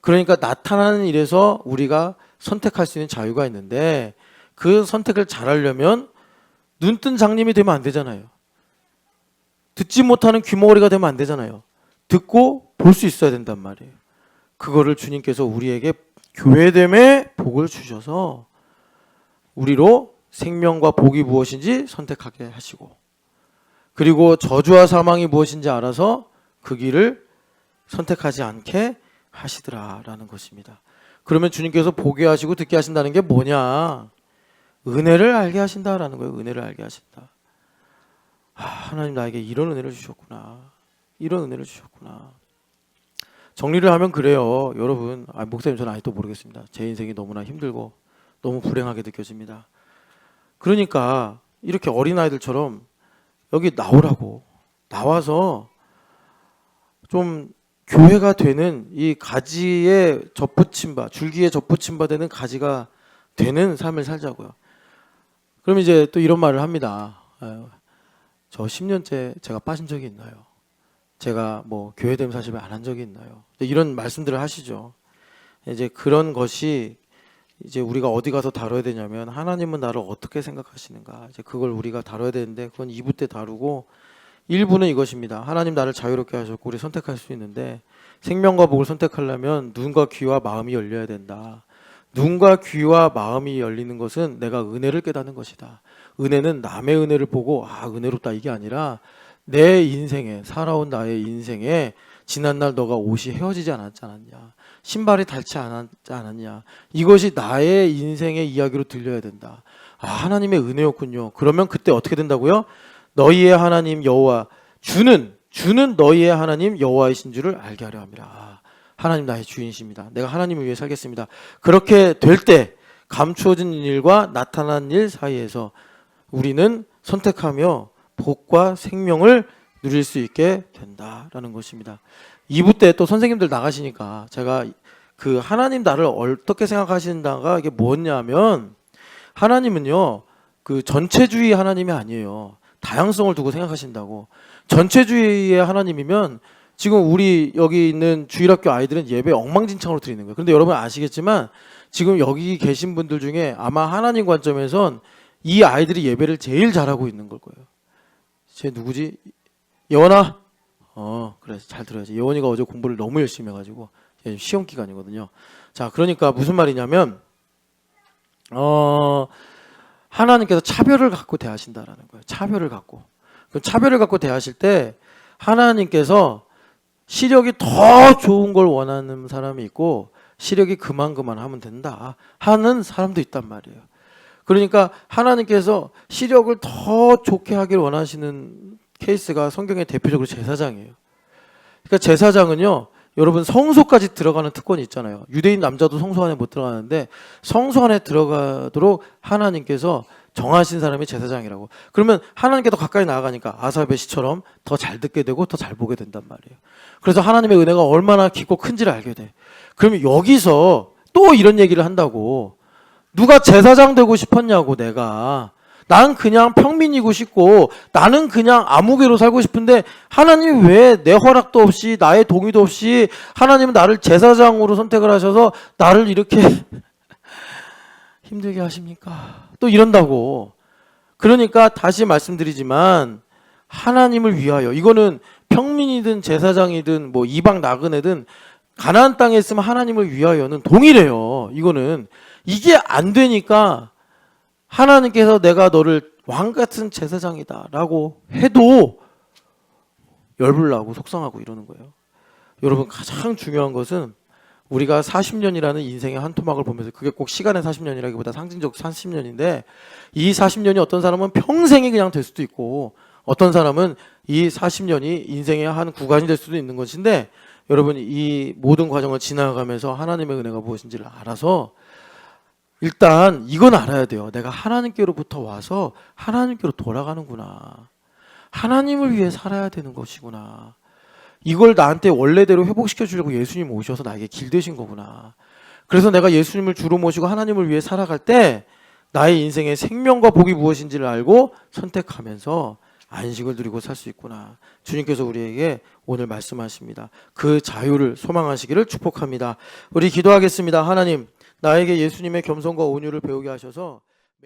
그러니까 나타나는 일에서 우리가 선택할 수 있는 자유가 있는데 그 선택을 잘하려면 눈뜬 장님이 되면 안 되잖아요. 듣지 못하는 귀머거리가 되면 안 되잖아요. 듣고 볼 수 있어야 된단 말이에요. 그거를 주님께서 우리에게 교회됨에 복을 주셔서 우리로 생명과 복이 무엇인지 선택하게 하시고 그리고 저주와 사망이 무엇인지 알아서 그 길을 선택하지 않게 하시더라라는 것입니다. 그러면 주님께서 보게 하시고 듣게 하신다는 게 뭐냐? 은혜를 알게 하신다라는 거예요. 은혜를 알게 하신다. 하나님 나에게 이런 은혜를 주셨구나. 이런 은혜를 주셨구나. 정리를 하면 그래요. 여러분, 목사님 저는 아직도 모르겠습니다. 제 인생이 너무나 힘들고 너무 불행하게 느껴집니다. 그러니까 이렇게 어린아이들처럼 여기 나오라고 나와서 좀 교회가 되는 이 가지에 접붙임 줄기에 접붙임 바 되는 가지가 되는 삶을 살자고요. 그럼 이제 또 이런 말을 합니다. 저 10년째 제가 빠진 적이 있나요? 제가 뭐 교회됨 사실을 안 한 적이 있나요? 이런 말씀들을 하시죠. 이제 그런 것이 이제 우리가 어디 가서 다뤄야 되냐면 하나님은 나를 어떻게 생각하시는가? 이제 그걸 우리가 다뤄야 되는데 그건 2부 때 다루고 1부는 이것입니다. 하나님 나를 자유롭게 하셨고 우리 선택할 수 있는데 생명과 복을 선택하려면 눈과 귀와 마음이 열려야 된다. 눈과 귀와 마음이 열리는 것은 내가 은혜를 깨닫는 것이다. 은혜는 남의 은혜를 보고 은혜롭다 이게 아니라 내 인생에 살아온 나의 인생에 지난날 너가 옷이 헤어지지 않았지 않았냐, 신발이 닳지 않았지 않았냐, 이것이 나의 인생의 이야기로 들려야 된다. 하나님의 은혜였군요. 그러면 그때 어떻게 된다고요? 너희의 하나님 여호와 주는 너희의 하나님 여호와이신 줄을 알게 하려 함이라. 하나님 나의 주인이십니다. 내가 하나님을 위해 살겠습니다. 그렇게 될 때 감추어진 일과 나타난 일 사이에서 우리는 선택하며 복과 생명을 누릴 수 있게 된다라는 것입니다. 2부 때 또 선생님들 나가시니까 제가 그 하나님 나를 어떻게 생각하신다가 이게 뭐냐면 하나님은요 그 전체주의 하나님이 아니에요. 다양성을 두고 생각하신다고. 전체주의의 하나님이면 지금 우리 여기 있는 주일학교 아이들은 예배 엉망진창으로 드리는 거예요. 그런데 여러분 아시겠지만 지금 여기 계신 분들 중에 아마 하나님 관점에선 이 아이들이 예배를 제일 잘하고 있는 걸 거예요. 쟤 누구지? 예원아? 그래 잘 들어야지. 예원이가 어제 공부를 너무 열심히 해가지고 시험 기간이거든요. 자, 그러니까 무슨 말이냐면 하나님께서 차별을 갖고 대하신다라는 거예요. 차별을 갖고. 그 차별을 갖고 대하실 때 하나님께서 시력이 더 좋은 걸 원하는 사람이 있고 시력이 그만 하면 된다 하는 사람도 있단 말이에요. 그러니까 하나님께서 시력을 더 좋게 하길 원하시는 케이스가 성경의 대표적으로 제사장이에요. 그러니까 제사장은요, 여러분 성소까지 들어가는 특권이 있잖아요. 유대인 남자도 성소 안에 못 들어가는데 성소 안에 들어가도록 하나님께서 정하신 사람이 제사장이라고. 그러면 하나님께 더 가까이 나아가니까 아사벨 씨처럼 더 잘 듣게 되고 더 잘 보게 된단 말이에요. 그래서 하나님의 은혜가 얼마나 깊고 큰지를 알게 돼. 그러면 여기서 또 이런 얘기를 한다고. 누가 제사장 되고 싶었냐고. 내가 난 그냥 평민이고 싶고 나는 그냥 아무개로 살고 싶은데 하나님이 왜 내 허락도 없이 나의 동의도 없이 하나님은 나를 제사장으로 선택을 하셔서 나를 이렇게 힘들게 하십니까? 또 이런다고. 그러니까 다시 말씀드리지만 하나님을 위하여, 이거는 평민이든 제사장이든 뭐 이방 나그네든 가나안 땅에 있으면 하나님을 위하여는 동일해요. 이거는 이게 안 되니까 하나님께서 내가 너를 왕같은 제사장이다 라고 해도 열불나고 속상하고 이러는 거예요. 여러분 가장 중요한 것은 우리가 40년이라는 인생의 한 토막을 보면서 그게 꼭 시간의 40년이라기보다 상징적 40년인데 이 40년이 어떤 사람은 평생이 그냥 될 수도 있고 어떤 사람은 이 40년이 인생의 한 구간이 될 수도 있는 것인데 여러분 이 모든 과정을 지나가면서 하나님의 은혜가 무엇인지를 알아서 일단 이건 알아야 돼요. 내가 하나님께로부터 와서 하나님께로 돌아가는구나. 하나님을 위해 살아야 되는 것이구나. 이걸 나한테 원래대로 회복시켜 주려고 예수님 오셔서 나에게 길 되신 거구나. 그래서 내가 예수님을 주로 모시고 하나님을 위해 살아갈 때 나의 인생의 생명과 복이 무엇인지를 알고 선택하면서 안식을 누리고 살 수 있구나. 주님께서 우리에게 오늘 말씀하십니다. 그 자유를 소망하시기를 축복합니다. 우리 기도하겠습니다. 하나님, 나에게 예수님의 겸손과 온유를 배우게 하셔서